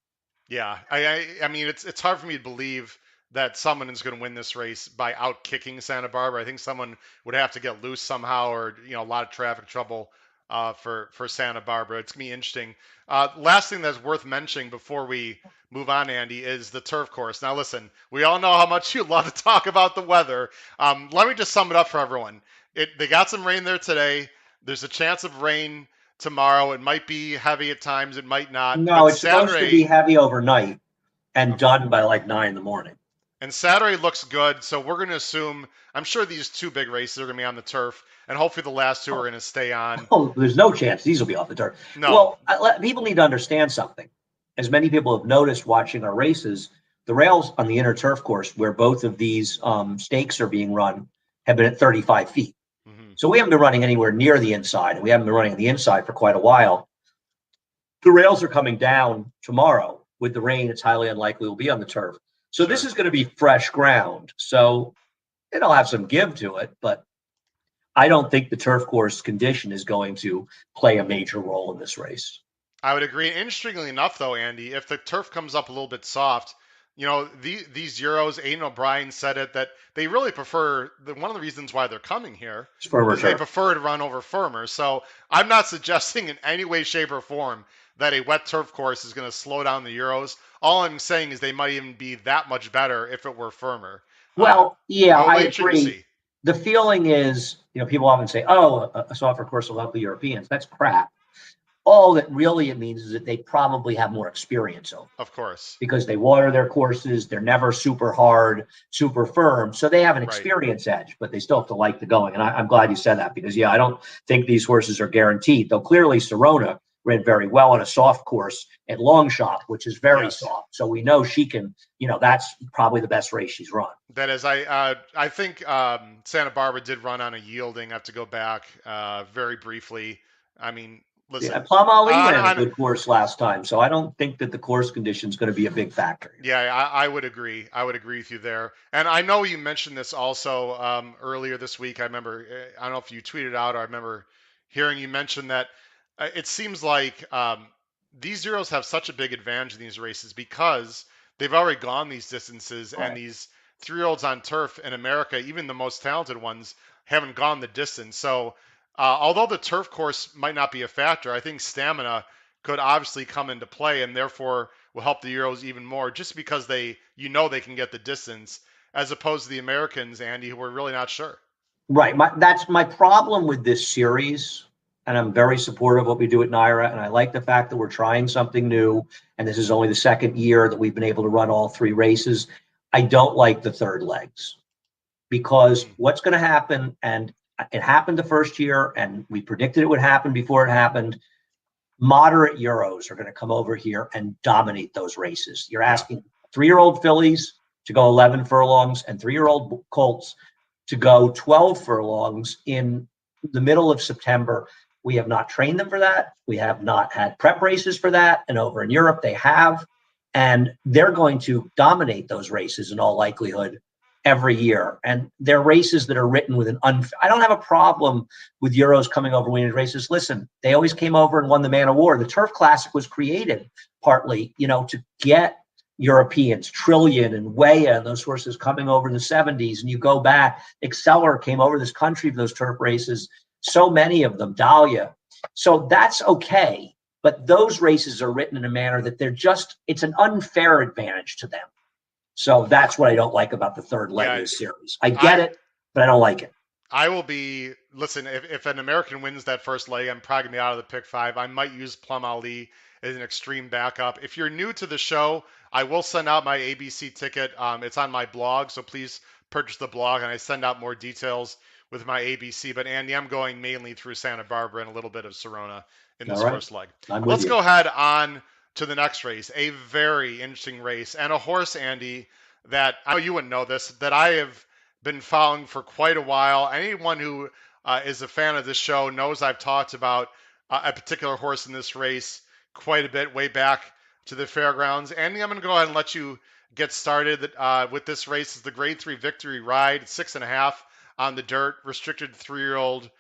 Yeah, I mean, it's hard for me to believe that someone is going to win this race by out kicking Santa Barbara. I think someone would have to get loose somehow, or a lot of traffic trouble for Santa Barbara. It's gonna be interesting. Last thing that's worth mentioning before we move on, Andy, is the turf course. Now, listen, we all know how much you love to talk about the weather. Let me just sum it up for everyone. They got some rain there today. There's a chance of rain tomorrow. It might be heavy at times. It might not. No, But it's supposed to be Saturday, heavy overnight and okay. done by like 9 in the morning. And Saturday looks good, so we're going to assume. I'm sure these two big races are going to be on the turf, and hopefully the last two are Oh, going to stay on. oh, there's no chance these will be off the turf. No, Well, people need to understand something. As many people have noticed watching our races, the rails on the inner turf course where both of these stakes are being run have been at 35 feet. hmm So we haven't been running anywhere near the inside, and we haven't been running on the inside for quite a while. The rails are coming down tomorrow. With the rain, it's highly unlikely we'll be on the turf. So this sure. is going to be fresh ground. So it'll have some give to it, but I don't think the turf course condition is going to play a major role in this race. I would agree. Interestingly enough, though, Andy, if the turf comes up a little bit soft, these Euros, Aiden O'Brien said it, that they really prefer, one of the reasons why they're coming here It's firmer is they turf. prefer to run over firmer. So I'm not suggesting in any way, shape, or form that a wet turf course is going to slow down the Euros. All I'm saying is they might even be that much better if it were firmer. Uh, Well, yeah, it'll I be interesting to agree. see. The feeling is, people often say, oh, a softer course will help the Europeans. That's crap. All that really it means is that they probably have more experience over Of course. because they water their courses. They're never super hard, super firm. So they have an Right. experience edge, but they still have to like the going. And I'm glad you said that because, yeah, I don't think these horses are guaranteed, though clearly Serona ran very well on a soft course at Long Shot, which is very Yes. soft. So we know she can, that's probably the best race she's run. That is, I think Santa Barbara did run on a yielding. I have to go back very briefly. I mean, Yeah, listen, Plum Ali on, ran a on good course last time, so I don't think that the course condition is going to be a big factor here. yeah, I would agree. I would agree with you there. And I know you mentioned this also earlier this week. I remember, I don't know if you tweeted out or I remember hearing you mention that it seems like these zeros have such a big advantage in these races because they've already gone these distances, and Right. these 3-year-olds on turf in America, even the most talented ones, haven't gone the distance. So although the turf course might not be a factor, I think stamina could obviously come into play, and therefore will help the Euros even more, just because they can get the distance, as opposed to the Americans, Andy, who are really not sure. Right. That's my problem with this series. And I'm very supportive of what we do at NYRA. And I like the fact that we're trying something new. And this is only the second year that we've been able to run all three races. I don't like the third legs because Mm-hmm. what's going to happen, and it happened the first year, and we predicted it would happen before it happened. Moderate Euros are going to come over here and dominate those races. You're Yeah. asking 3-year-old fillies to go 11 furlongs and 3-year-old colts to go 12 furlongs in the middle of September. We have not trained them for that. We have not had prep races for that. And over in Europe, they have. And they're going to dominate those races in all likelihood every year. And they're races that are written with I don't have a problem with Euros coming over winning races. Listen, they always came over and won the Man of War. The Turf Classic was created partly, to get Europeans, Trillion and Weah and those horses coming over in the 70s. And you go back, Exceller came over this country for those turf races, so many of them, Dahlia. So that's okay. But those races are written in a manner that it's an unfair advantage to them. So that's what I don't like about the third leg of Yeah. the series. I get I it, but I don't like it. I will be listen. If an American wins that first leg, I'm probably gonna be out of the pick five. I might use Plum Ali as an extreme backup. If you're new to the show, I will send out my ABC ticket. It's on my blog, so please purchase the blog, and I send out more details with my ABC. But Andy, I'm going mainly through Santa Barbara and a little bit of Serona in All this right. first leg. I'm with Let's you. go ahead on to the next race. A very interesting race, and a horse, Andy, that I know you wouldn't know this, that I have been following for quite a while. Anyone who is a fan of this show knows I've talked about a particular horse in this race quite a bit, way back to the fairgrounds. Andy, I'm going to go ahead and let you get started with this race. It's the Grade 3 Victory Ride. It's 6.5 on the dirt, restricted to 3-year-old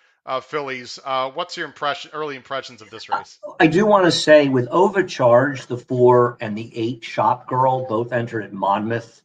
fillies. What's your early impressions of this race? I do want to say with Overcharge, the 4 and the 8 Shop Girl both entered at Monmouth.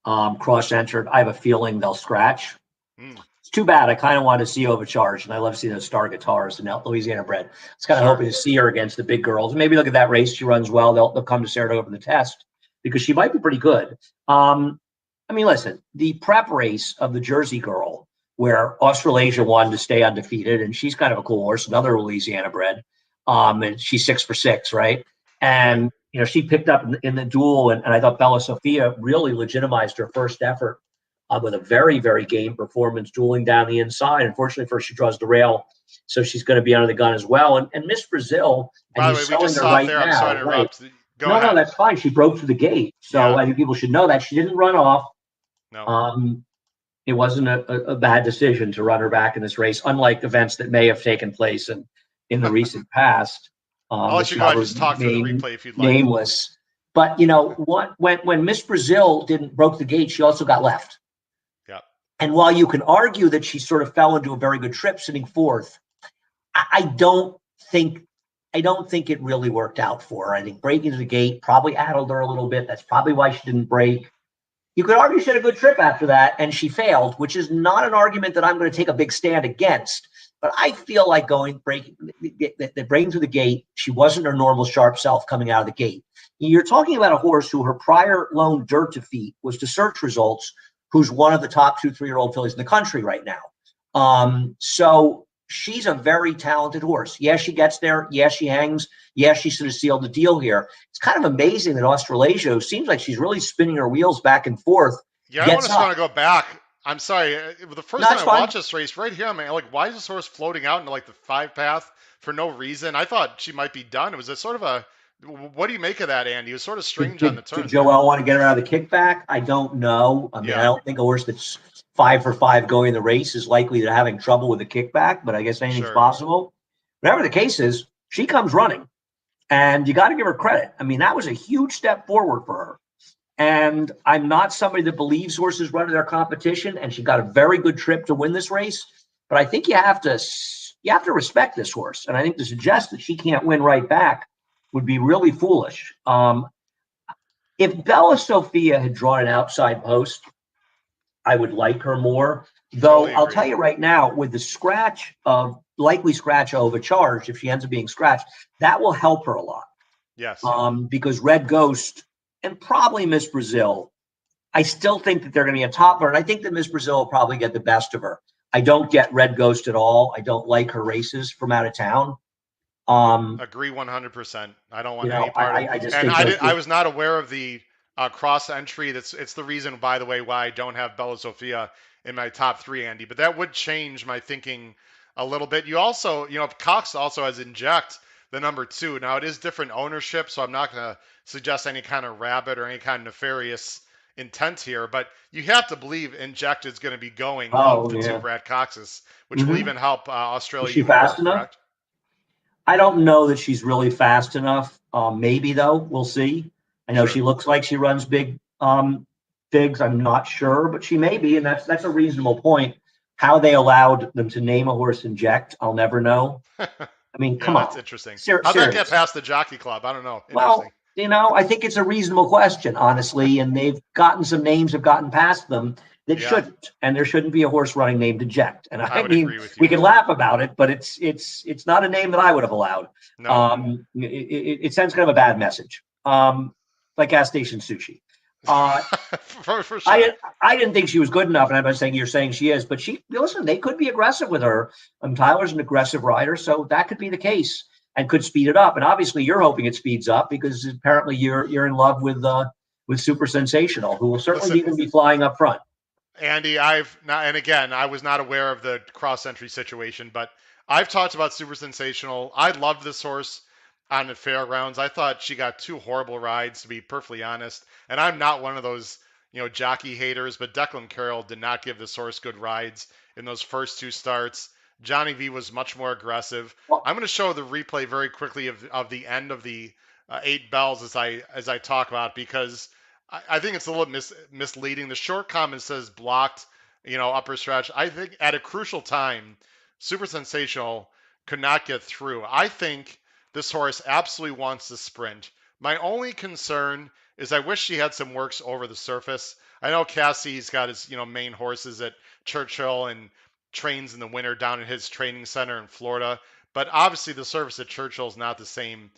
cross-entered. I have a feeling they'll scratch. Hmm. It's too bad. I kind of want to see Overcharged, and I love seeing those star guitars and Louisiana bred. I was kind of Sure. hoping to see her against the big girls. Maybe look at that race. She runs well. They'll come to Saratoga for the test because she might be pretty good. I mean, listen, the prep race of the Jersey girl, where Australasia won to stay undefeated, and she's kind of a cool horse, another Louisiana bred. And she's 6 for 6, right? Right. And she picked up in the duel, and I thought Bella Sophia really legitimized her first effort with a very, very game performance, dueling down the inside. Unfortunately, first she draws the rail, so she's going to be under the gun as well. And Miss Brazil, and By the way, he's we selling just her saw it right there. I'm sorry now, to right? interrupt. Go No, ahead. that's fine. She broke through the gate, so Yeah. I think people should know that she didn't run off. No. Um, it wasn't a bad decision to run her back in this race, unlike events that may have taken place in the recent past, I'll let which you go shall ahead and just talk through the remain replay if you'd like. nameless. But what when Miss Brazil didn't broke the gate, she also got left. Yeah. And while you can argue that she sort of fell into a very good trip sitting fourth, I don't think I don't think it really worked out for her. I think breaking the gate probably addled her a little bit. That's probably why she didn't break. You could argue she had a good trip after that, and she failed, which is not an argument that I'm going to take a big stand against. But I feel like breaking through the gate, she wasn't her normal sharp self coming out of the gate. You're talking about a horse who her prior lone dirt defeat was to search results, who's one of the top 2 3-year-old fillies in the country right now. So she's a very talented horse. Yes, she gets there. Yes, she hangs. Yes, she sort of sealed the deal here. It's kind of amazing that Australasia, who seems like she's really spinning her wheels back and forth, Yeah, I gets just want up. to go back. I'm sorry. The first No, time it's I fine. watched this race right here, I'm like, why is this horse floating out into like the 5 path for no reason? I thought she might be done. It was a sort of a. What do you make of that, Andy? It was sort of Did, strange on did, the did turn there. Joel want to get her out of the kickback? I don't know. I mean, I Yeah, don't think a horse that's 5 for 5 going the race is likely to having trouble with the kickback, but I guess anything's sure. possible. Whatever the case is, she comes running, and you got to give her credit. I mean, that was a huge step forward for her. And I'm not somebody that believes horses run to their competition, and she got a very good trip to win this race. But I think you have to respect this horse, and I think to suggest that she can't win right back would be really foolish. If Bella Sophia had drawn an outside post, I would like her more. Though Totally I'll tell agree. you right now, with the scratch of likely scratch overcharged, if she ends up being scratched, that will help her a lot. Yes. Because Red Ghost and probably Miss Brazil, I still think that they're going to be a top her, and I think that Miss Brazil will probably get the best of her. I don't get Red Ghost at all. I don't like her races from out of town. Um, Agree 100%. I don't want any part of I it. just And think those. I was not aware of the cross entry. It's the reason, by the way, why I don't have Bella Sophia in my top three, Andy. But that would change my thinking a little bit. You also, Cox also has Inject, the number two. Now it is different ownership, so I'm not going to suggest any kind of rabbit or any kind of nefarious intent here. But you have to believe Inject is going to be going of Oh the two yeah. Brad Coxes, which will Mm-hmm. even help Is Australia she even more. fast enough? Correct? I don't know that she's really fast enough. Maybe though, we'll see. I know she Sure. looks like she runs bigs. I'm not sure, but she may be, and that's a reasonable point. How they allowed them to name a horse Inject, I'll never know. I mean, Yeah, come that's on, interesting. How'd that get serious. past the Jockey Club? I don't know. Well, Interesting. I think it's a reasonable question, honestly, and they've gotten some names have gotten past them that Yeah, shouldn't, and there shouldn't be a horse running named Eject. And I I would mean, agree with you we can there. laugh about it, but it's not a name that I would have allowed. No, It sends kind of a bad message, like gas station sushi. Uh, for sure. I didn't think she was good enough, and I'm not saying you're saying she is, but listen, they could be aggressive with her. Tyler's an aggressive rider, so that could be the case and could speed it up. And obviously, you're hoping it speeds up because apparently you're in love with Super Sensational, who will certainly Listen, even be flying up front. Andy, I've not, and again, I was not aware of the cross entry situation, but I've talked about Super Sensational. I loved this horse on the fairgrounds. I thought she got two horrible rides, to be perfectly honest. And I'm not one of those, jockey haters, but Declan Carroll did not give this horse good rides in those first two starts. Johnny V was much more aggressive. Well, I'm going to show the replay very quickly of the end of the eight bells as I talk about because I think it's a little misleading. The short comment says blocked, upper stretch. I think at a crucial time, Super Sensational could not get through. I think this horse absolutely wants to sprint. My only concern is I wish she had some works over the surface. I know Cassie's got his, main horses at Churchill and trains in the winter down at his training center in Florida. But obviously, the service at Churchill is not the same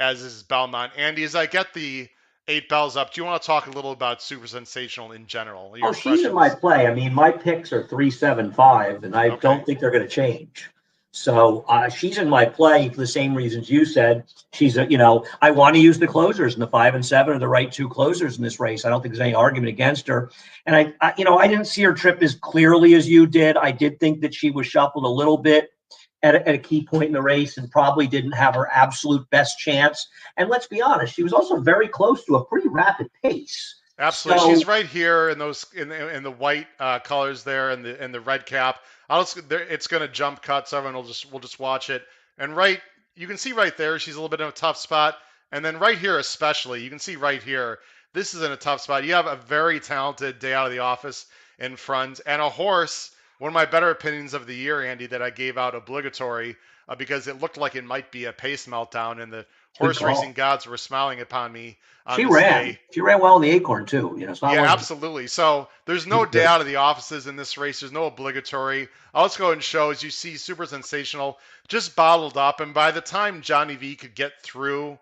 as is Belmont. Andy, as I get the 8 bells up, do you want to talk a little about Super Sensational in general? Your Oh, she's in my impressions? play. I mean, my picks are 3, 7, 5, and I Okay. don't think they're going to change. So she's in my play for the same reasons you said. I want to use the closers, and the 5 and 7 are the right two closers in this race. I don't think there's any argument against her. And I didn't see her trip as clearly as you did. I did think that she was shuffled a little bit at a key point in the race and probably didn't have her absolute best chance. And let's be honest, she was also very close to a pretty rapid pace. Absolutely, So she's right here in those in the white colors there and the red cap. It's going to jump cut, so everyone will just watch it. And you can see right there, she's a little bit in a tough spot. And then right here, especially, you can see right here, this is in a tough spot. You have a very talented day out of the office in front, and a horse. One of my better opinions of the year, Andy, that I gave out obligatory because it looked like it might be a pace meltdown, and the good horse racing call. gods were smiling upon me on She this ran. day. She ran well in the Acorn too. It's not Yeah, like absolutely. So there's she's no day good. out of the offices in this race. There's no obligatory. I'll just go ahead and show, as you see, Super Sensational just bottled up. And by the time Johnny V could get through,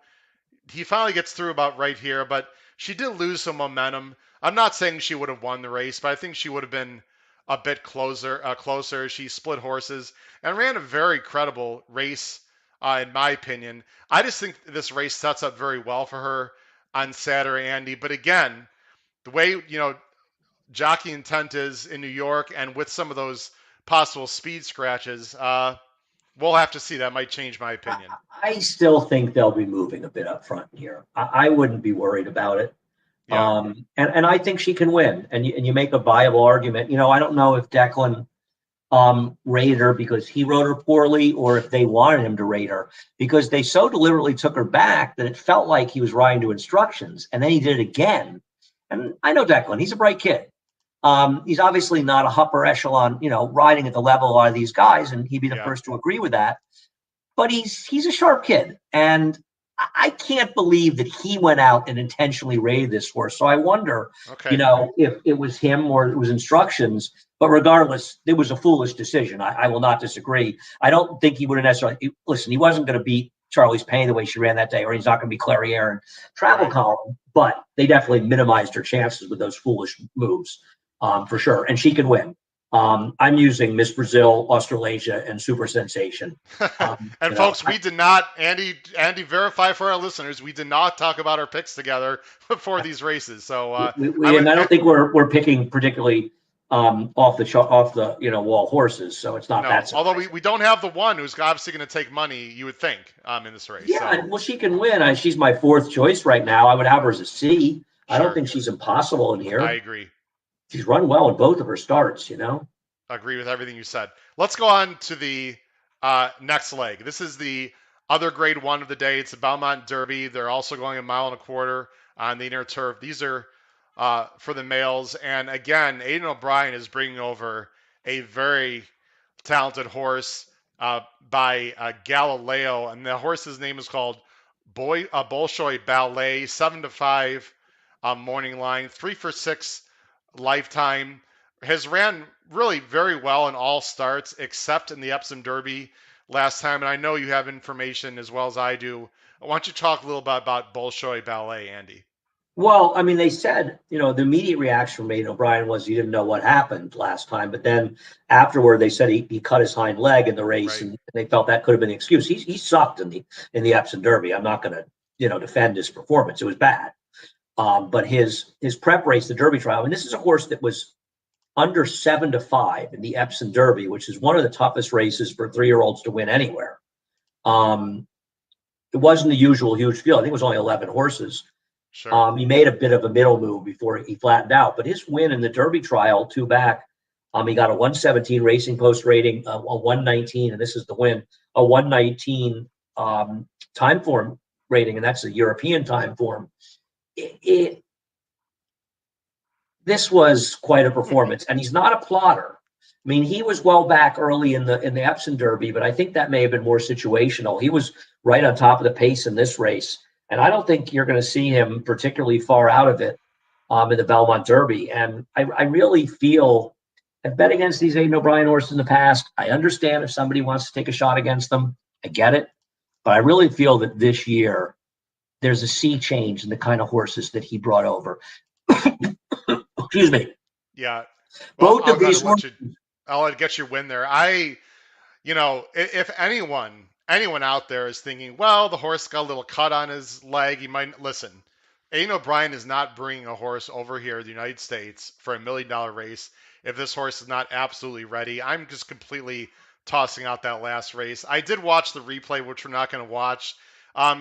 he finally gets through about right here. But she did lose some momentum. I'm not saying she would have won the race, but I think she would have been a bit closer. She split horses and ran a very credible race, in my opinion. I just think this race sets up very well for her on Saturday, Andy. But again, the way jockey intent is in New York, and with some of those possible speed scratches, we'll have to see. That might change my I, opinion. I still think they'll be moving a bit up front here. I wouldn't be worried about it. Yeah, And I think she can win. And you make a viable argument. I don't know if Declan rated her because he rode her poorly or if they wanted him to rate her because they so deliberately took her back that it felt like he was riding to instructions. And then he did it again. And I know Declan, he's a bright kid. He's obviously not a upper echelon, riding at the level of a lot of these guys, and he'd be the yeah. first to agree with that. But he's a sharp kid, and I can't believe that he went out and intentionally raided this horse. So I wonder, Okay. if it was him or it was instructions. But regardless, it was a foolish decision. I will not disagree. I don't think he would have necessarily listen. He wasn't going to beat Charlie's Pain the way she ran that day, or he's not going to be Clariere and Travel Right. Column. But they definitely minimized her chances with those foolish moves, for sure. And she can win. I'm using Miss Brazil, Australasia, and Super Sensation. And folks, we did not, Andy, verify for our listeners, we did not talk about our picks together before these races. So I And would, I don't think we're picking particularly off the wall horses, so it's not no. that Although we, surprising. we don't have the one who's obviously going to take money, you would think, in this race. Yeah, So well, she can win. She's my fourth choice right now. I would have her as a C. I don't sure, think she's impossible in I here. agree. She's run well in both of her starts. Agree with everything you said. Let's go on to the next leg. This is the other grade one of the day. It's the Belmont Derby. They're also going a mile and a quarter on the inner turf. These are for the males. And again, Aidan O'Brien is bringing over a very talented horse by Galileo. And the horse's name is called Bolshoi Ballet, 7-5 morning line, 3 for 6 lifetime. Has ran really very well in all starts except in the Epsom Derby last time. And I know you have information as well as I do. Why don't you talk a little bit about Bolshoi Ballet, Andy? Well, I mean, they said, the immediate reaction from Aidan O'Brien was he didn't know what happened last time. But then afterward, they said he cut his hind leg in the race, Right. and they felt that could have been the excuse. He sucked in the Epsom Derby. I'm not going to, defend his performance. It was bad. But his prep race, the Derby trial, and this is a horse that was under 7-5 in the Epsom Derby, which is one of the toughest races for 3-year-olds to win anywhere. It wasn't the usual huge field. I think it was only 11 horses. Sure. He made a bit of a middle move before he flattened out, but his win in the Derby trial, 2 back, he got a 117 Racing Post rating, a 119, and this is the win, a 119 time form rating, and that's a European time form. This was quite a performance, and he's not a plotter. I mean, he was well back early in the Epsom Derby, but I think that may have been more situational. He was right on top of the pace in this race, and I don't think you're going to see him particularly far out of it in the Belmont Derby. And I really feel I've bet against these Aiden O'Brien horses in the past. I understand if somebody wants to take a shot against them. I get it. But I really feel that this year there's a sea change in the kind of horses that he brought over. Excuse me. Yeah. Well, Both I'll of go to these let horses. you. I'll let get your win there. If anyone out there is thinking, well, the horse got a little cut on his leg, you might listen. Aiden O'Brien is not bringing a horse over here to the United States for $1 million race if this horse is not absolutely ready. I'm just completely tossing out that last race. I did watch the replay, which we're not going to watch.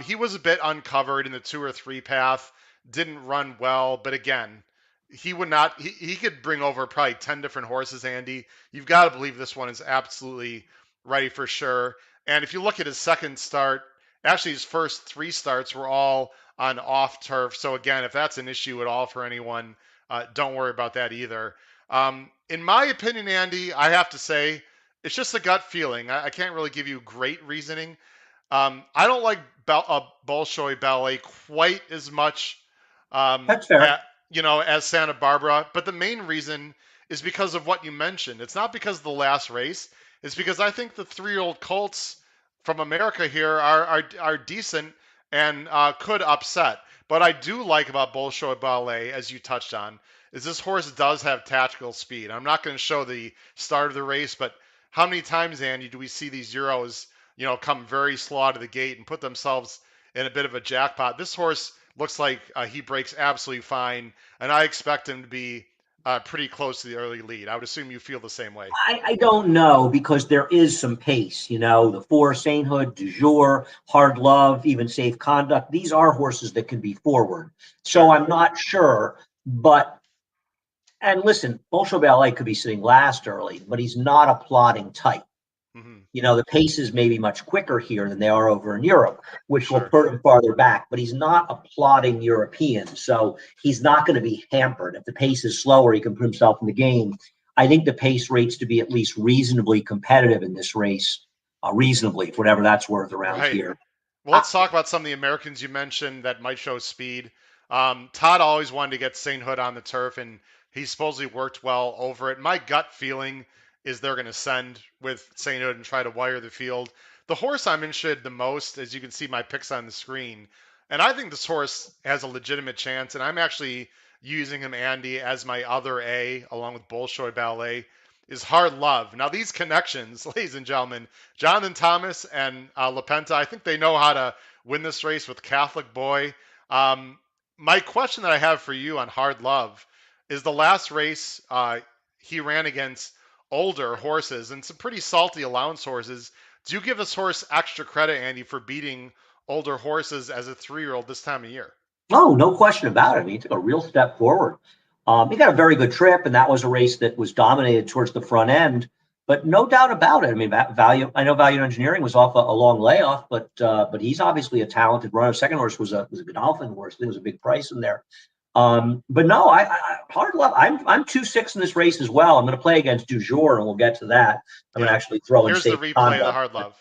He was a bit uncovered in the 2 or 3 path, didn't run well, but again, he would not. He could bring over probably 10 different horses, Andy. You've got to believe this one is absolutely ready for sure. And if you look at his second start, actually his first 3 starts were all on off turf. So again, if that's an issue at all for anyone, don't worry about that either. In my opinion, Andy, I have to say it's just a gut feeling. I can't really give you great reasoning. I don't like Bolshoi Ballet quite as much um, That's fair. at, as Santa Barbara, but the main reason is because of what you mentioned. It's not because of the last race. It's because I think the 3-year-old colts from America here are decent and could upset. But I do like about Bolshoi Ballet, as you touched on, is this horse does have tactical speed. I'm not going to show the start of the race, but how many times, Andy, do we see these Euros, come very slow out of the gate and put themselves in a bit of a jackpot? This horse looks like he breaks absolutely fine, and I expect him to be pretty close to the early lead. I would assume you feel the same way. I don't know because there is some pace, the four Sainthood, Du Jour, Hard Love, even Safe Conduct. These are horses that can be forward. So Sure. I'm not sure. But, and listen, Bolshoi Ballet could be sitting last early, but he's not a plodding type. Hmm. The paces may be much quicker here than they are over in Europe, which will Sure. put him farther back, but he's not a plodding European. So he's not going to be hampered. If the pace is slower, he can put himself in the game. I think the pace rates to be at least reasonably competitive in this race, reasonably, for whatever that's worth around Right. here. Well, I, let's talk about some of the Americans you mentioned that might show speed. Todd always wanted to get St. Hood on the turf, and he supposedly worked well over it. My gut feeling is they're going to send with St. Hood and try to wire the field. The horse I'm interested the most, as you can see my picks on the screen, and I think this horse has a legitimate chance, and I'm actually using him, Andy, as my other A, along with Bolshoi Ballet, is Hard Love. Now, these connections, ladies and gentlemen, Jonathan Thomas and LaPenta, I think they know how to win this race with Catholic Boy. Um, my question that I have for you on Hard Love is the last race he ran against older horses and some pretty salty allowance horses. Do you give this horse extra credit, Andy, for beating older horses as a 3-year-old this time of year? Oh, no question about it. I mean, he took a real step forward. He got a very good trip, and that was a race that was dominated towards the front end. But no doubt about it. I mean, Value. I know Value Engineering was off a long layoff, but he's obviously a talented runner. Second horse was a Godolphin horse. I think it was a big price in there. But no, Hard Love. I'm 2-6 in this race as well. I'm going to play against Du Jour, and we'll get to that. I'm going to Yeah. actually throw in Here's the Safe replay of the Conduct. Hard Love.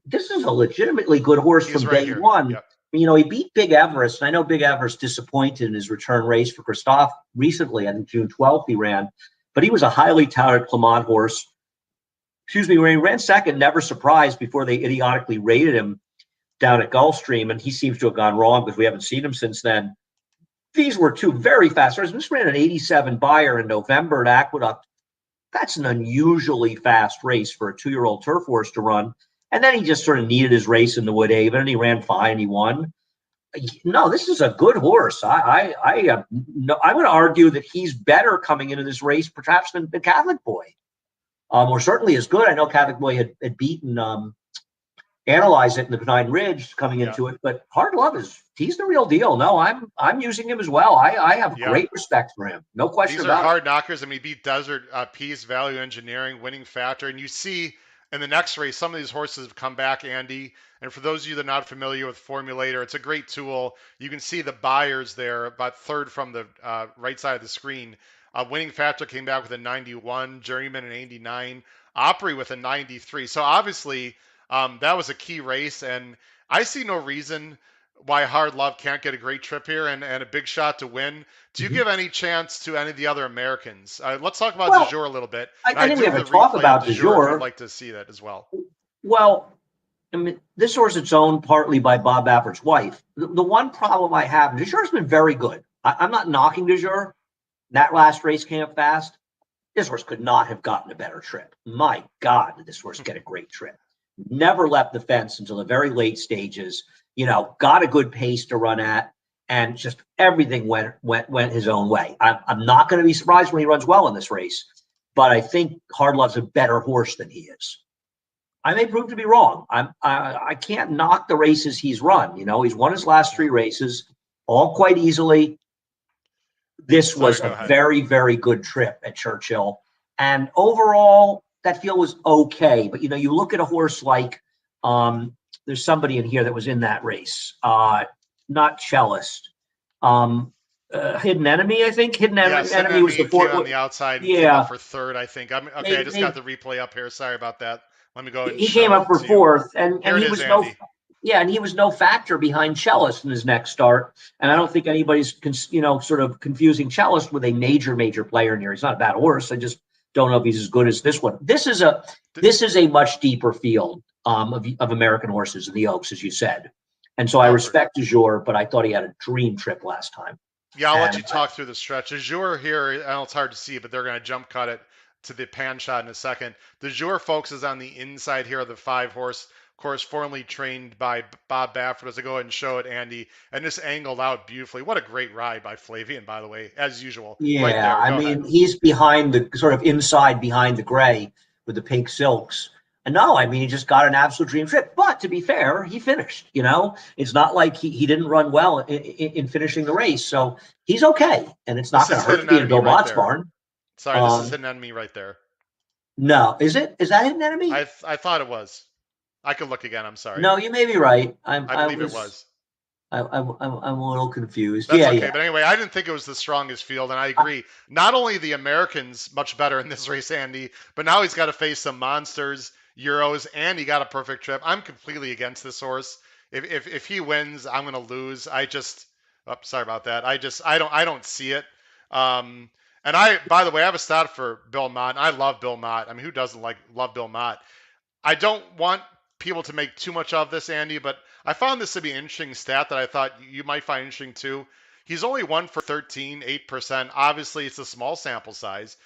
This is a legitimately good horse He's from right day here. one. Yep. He beat Big Everest, and I know Big Everest disappointed in his return race for Christophe recently. I think June 12th he ran, but he was a highly touted Clermont horse. Excuse me, when he ran second, never surprised before they idiotically rated him down at Gulfstream, and he seems to have gone wrong because we haven't seen him since then. These were two very fast races. This ran an 87 buyer in November at Aqueduct. That's an unusually fast race for a 2-year-old turf horse to run. And then he just sort of needed his race in the Woodhaven, and he ran fine. He won. No, this is a good horse. No, I'm going to argue that he's better coming into this race, perhaps than the Catholic Boy, or certainly as good. I know Catholic Boy had beaten Analyze It in the Pennine Ridge coming Yeah. into it, but Hard Love he's the real deal. No, I'm using him as well. I have Yeah. great respect for him. No question These are about it. hard knockers. I mean, he beat Desert Peace, Value Engineering, Winning Factor, and you see in the next race some of these horses have come back, Andy. And for those of you that are not familiar with Formulator, it's a great tool. You can see the buyers there, about third from the right side of the screen. Winning Factor came back with a 91, Journeyman an 89, Opry with a 93. So obviously that was a key race, and I see no reason why Hard Love can't get a great trip here and a big shot to win. Do you Mhm. give any chance to any of the other Americans? Let's talk about Du Well, Jour a little bit. And I I think do we have have the to talk replay of about Du du Jour if you'd jour. like to see that as well. Well, I mean, this horse its owned partly by Bob Baffert's wife. The one problem I have, du jour's been very good. I'm not knocking du jour. That last race came up fast. This horse could not have gotten a better trip. My God, did this horse get a great trip. Never left the fence until the very late stages. Got a good pace to run at, and just everything went his own way. I'm not going to be surprised when he runs well in this race, but I think Hard Love's a better horse than he is. I may prove to be wrong. I can't knock the races he's run. He's won his last Yeah. three races all quite easily. This Sorry, was go a ahead. very, very good trip at Churchill. And overall, that field was okay. But you look at a horse like there's somebody in here that was in that race, not Cellist. Hidden Enemy, I think. Hidden Yes, Hidden Enemy was the Enemy came fourth. on the outside. He came up Yeah, for third, I think. Okay. I maybe, just got maybe the replay up here. Sorry about that. Let me go ahead and he came show up it for to you. fourth, and Here and it he is, was no, Andy. yeah, and he was no factor behind Cellist in his next start. And I Yeah. don't think anybody's sort of confusing Cellist with a major player in here. He's not a bad horse. I just don't know if he's as good as this one. This is a much deeper field of American horses in the Oaks, as you said. And so I Perfect. respect Azure, but I thought he had a dream trip last time. Yeah, I'll let you And talk through the stretch. Azure here, I know it's hard to see, but they're going to jump cut it to the pan shot in a second. The Azure focuses on the inside here of the 5 horse, of course, formerly trained by Bob Baffert. As I go ahead and show it, Andy, and this angled out beautifully. What a great ride by Flavian, by the way, as usual. Right yeah, there. I Go ahead. mean, he's behind the sort of inside behind the gray with the pink silks. And no, I mean, he just got an absolute dream trip. But to be fair, he finished. It's not like he didn't run well in finishing the race. So he's okay. And it's not This going is to hurt to Hidden be in Enemy Bill right Mott's there. barn. Sorry, this is Um, Hidden Enemy right there. no, is it? Is that an enemy? I thought it was. I could look again. I'm sorry. No, you may be right. I'm I I believe it was was. I'm a little confused. That's Yeah, okay. yeah. But anyway, I didn't think it was the strongest field, and I agree. Not only the Americans much better in this race, Andy, but now he's got to face some monsters, Euros, and he got a perfect trip. I'm completely against this horse. If he wins, I'm going to lose. Sorry about that. I don't see it. Um, and by the way, I have a stat for Bill Mott. I love Bill Mott. I mean, who doesn't love Bill Mott? I don't want people to make too much of this, Andy, but I found this to be an interesting stat that I thought you might find interesting too. He's only 1 for 13, 8%. Obviously, it's a small sample size.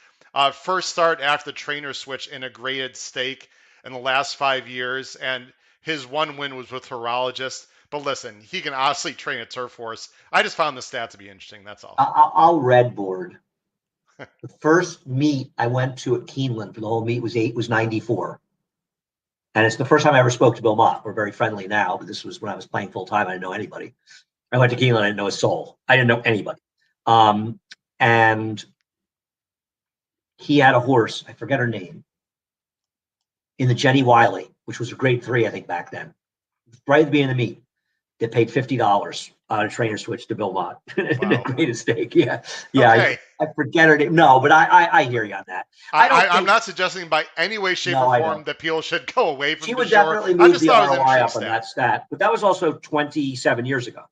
First start after the trainer switch in a graded stake in the last 5 years, and his one win was with Horologist. But listen, he can obviously train a turf horse. I just found the stat to be interesting. That's all. I'll red board. The first meet I went to at Keeneland for the whole meet was 94. And it's the first time I ever spoke to Bill Mott. We're very friendly now, but this was when I was playing full time. I didn't know anybody. I went to Keeneland. I didn't know a soul. I didn't know anybody. And he had a horse. I forget her name in the Jenny Wiley, which was a grade 3, I think, back then. Right at the beginning of the meet, they paid $50 on a trainer switch to Bill Mott in the Wow. greatest stake. Yeah, yeah. Okay. I forget her name. No, but I hear you on that. I don't I'm think. not suggesting by any way, shape, or No, I form don't. that people should go away from She du would jour. definitely I move just the thought it was an ROI interesting up on stat. that stat, but that was also 27 years ago.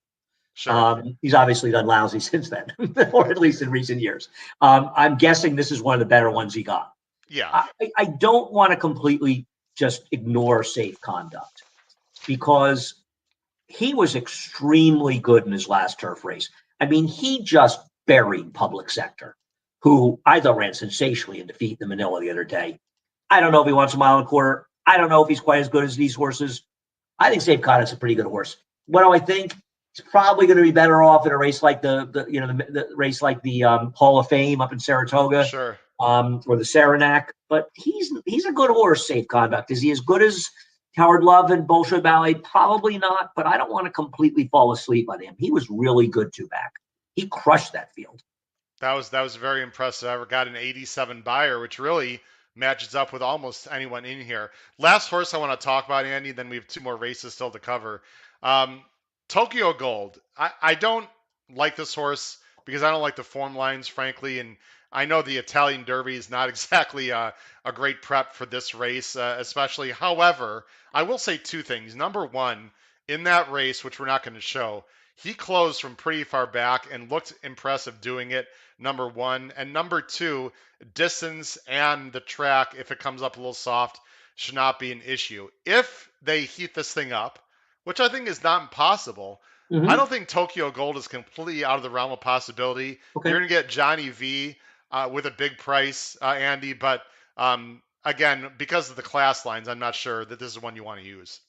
Sure. He's obviously done lousy since then, or at least in recent years. I'm guessing this is one of the better ones he got. Yeah. I don't want to completely just ignore safe conduct because he was extremely good in his last turf race. I mean, he just buried Public Sector, who I thought ran sensationally in defeat in the Manila the other day. I don't know if he wants a mile and a quarter. I don't know if he's quite as good as these horses. I think Safe Conduct's a pretty good horse. What do I think? He's probably going to be better off in a race like the race like the Hall of Fame up in Saratoga, Sure. or the Saranac. But he's a good horse. Safe Conduct. Is he as good as Howard Love and Bolshoi Ballet? Probably not. But I don't want to completely fall asleep on him. He was really good two back. He crushed that field. That was very impressive. I got an 87 buyer, which really matches up with almost anyone in here. Last horse I want to talk about, Andy. Then we have 2 more races still to cover. Um, Tokyo Gold. I don't like this horse because I don't like the form lines, frankly, and I know the Italian Derby is not exactly a great prep for this race, especially. However, I will say 2 things. Number one, in that race, which we're not going to show, he closed from pretty far back and looked impressive doing it, number one. And number two, distance and the track, if it comes up a little soft, should not be an issue. If they heat this thing up, which I think is not impossible, I don't think Tokyo Gold is completely out of the realm of possibility. Okay. You're going to get Johnny V with a big price, Andy, but again, because of the class lines, I'm not sure that this is one you want to use.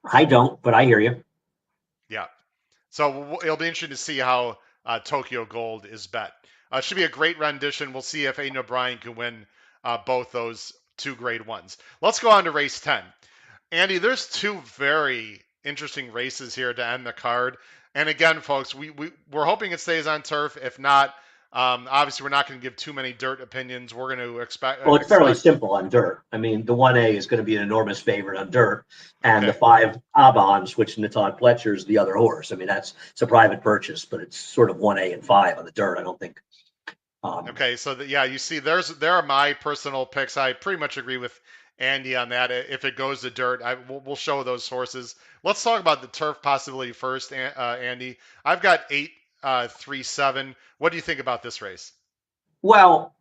I don't, but I hear you. Yeah. So it'll be interesting to see how Tokyo Gold is bet. It should be a great rendition. We'll see if Aiden O'Brien can win both those two grade ones. Let's go on to race 10. Andy, there's two very interesting races here to end the card. And again, folks, we're hoping it stays on turf. If not, obviously we're not going to give too many dirt opinions. We're going to expect. Well, it's fairly simple on dirt. I mean, the 1A is going to be an enormous favorite on dirt, and the 5 Abans, which Natan Pletcher is the other horse. I mean, it's a private purchase, but it's sort of 1A and 5 on the dirt. I don't think. Okay, so you see, there are my personal picks. I pretty much agree with Andy on that. If it goes to dirt, we'll show those horses. Let's talk about the turf possibility first, Andy. I've got 8-3-7. What do you think about this race? Well,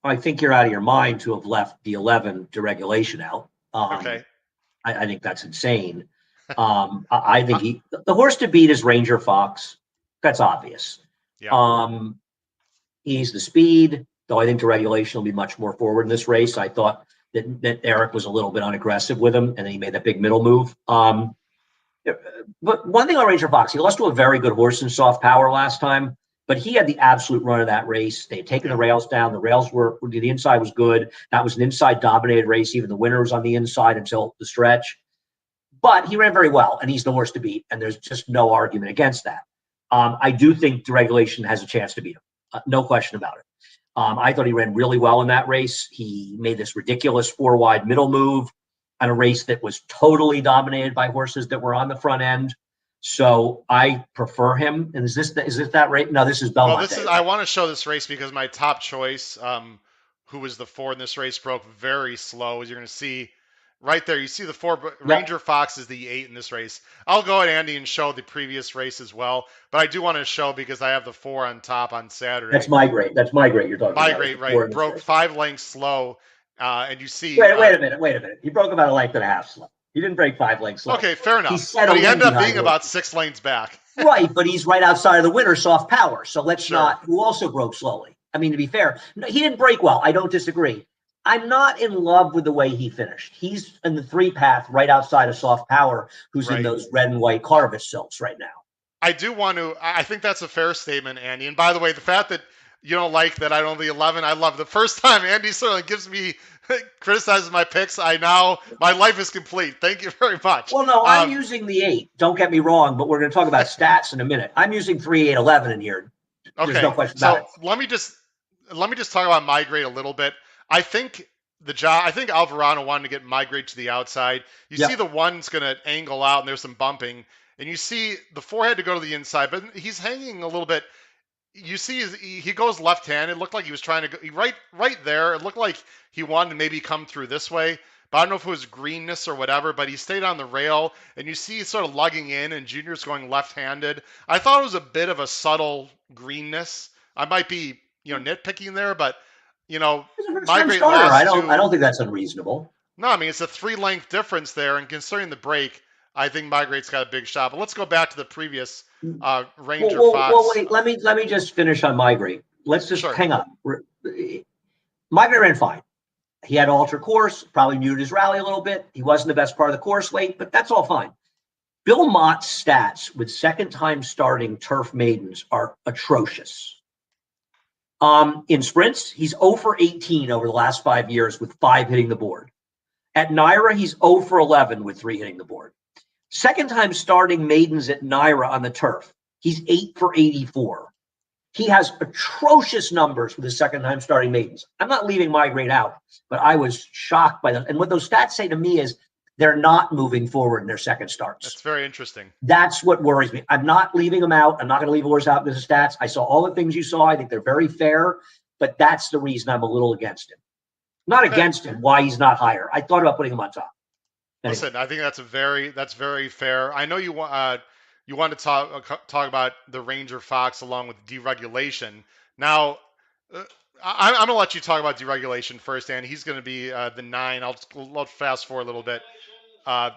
I think you're out of your mind to have left the 11 deregulation out. Okay. I think that's insane. I think the horse to beat is Ranger Fox. That's obvious. Yeah. He's the speed, though I think deregulation will be much more forward in this race. I thought that Eric was a little bit unaggressive with him, and then he made that big middle move. But one thing on Ranger Fox, he lost to a very good horse in Soft Power last time, but he had the absolute run of that race. They had taken the rails down. The rails the inside was good. That was an inside dominated race. Even the winner was on the inside until the stretch. But he ran very well, and he's the horse to beat, and there's just no argument against that. I do think deregulation has a chance to beat him. No question about it. I thought he ran really well in that race. He made this ridiculous 4-wide middle move on a race that was totally dominated by horses that were on the front end. So I prefer him. And is this that race? No, this is Belmont. Well, I want to show this race because my top choice, who was the 4 in this race, broke very slow. As you're going to see right there, you see the 4. Ranger Fox is the 8 in this race. I'll go at Andy and show the previous race as well, but I do want to show because I have the 4 on top on Saturday. That's Migrate. You're talking about. Migrate, right? Broke 5 lengths slow, and you see. Wait a minute. He broke about a length and a half slow. He didn't break 5 lengths slow. Okay, fair enough. But he ended up being about 6 lanes back. Right, but he's right outside of the winner, Soft Power. So let's not. Who also broke slowly. I mean, to be fair, he didn't break well. I don't disagree. I'm not in love with the way he finished. He's in the 3 path right outside of Soft Power, who's in those red and white Carvis silks right now. I think that's a fair statement, Andy. And by the way, the fact that you don't like that I don't the 11, I love the first time Andy Serling criticizes my picks. My life is complete. Thank you very much. Well, no, I'm using the 8. Don't get me wrong, but we're going to talk about stats in a minute. I'm using 3, 8, 11 in here. Okay. There's no question about it. Let me just talk about Migrate a little bit. I think Alvarado wanted to get Migrate to the outside. You see the 1's going to angle out, and there's some bumping. And you see the 4 had to go to the inside, but he's hanging a little bit. You see he goes left-handed. It looked like he was trying to go right there. It looked like he wanted to maybe come through this way. But I don't know if it was greenness or whatever, but he stayed on the rail. And you see he's sort of lugging in, and Junior's going left-handed. I thought it was a bit of a subtle greenness. I might be nitpicking there, but Migrate starter. I don't think that's unreasonable. No, I mean it's a 3-length difference there, and considering the break, I think Migrate's got a big shot. But let's go back to the previous Ranger Fox. Well, wait. Let me just finish on Migrate. Let's just hang on. Migrate ran fine. He had to alter course. Probably muted his rally a little bit. He wasn't the best part of the course late, but that's all fine. Bill Mott's stats with second-time starting turf maidens are atrocious. In sprints, he's 0 for 18 over the last 5 years with 5 hitting the board. At NYRA, he's 0 for 11 with 3 hitting the board. Second time starting maidens at NYRA on the turf, he's 8 for 84. He has atrocious numbers with his second time starting maidens. I'm not leaving Migrate out, but I was shocked by them. And what those stats say to me is they're not moving forward in their second starts. That's very interesting. That's what worries me. I'm not leaving them out. I'm not going to leave a horse out because of stats. I saw all the things you saw. I think they're very fair, but that's the reason I'm a little against him. Not against him, why he's not higher. I thought about putting him on top. Anyway, Listen, I think that's very fair. I know you want to talk about the Ranger Fox along with deregulation. Now, uh, I'm going to let you talk about deregulation first, and he's going to be the nine. Let's fast forward a little bit. Uh,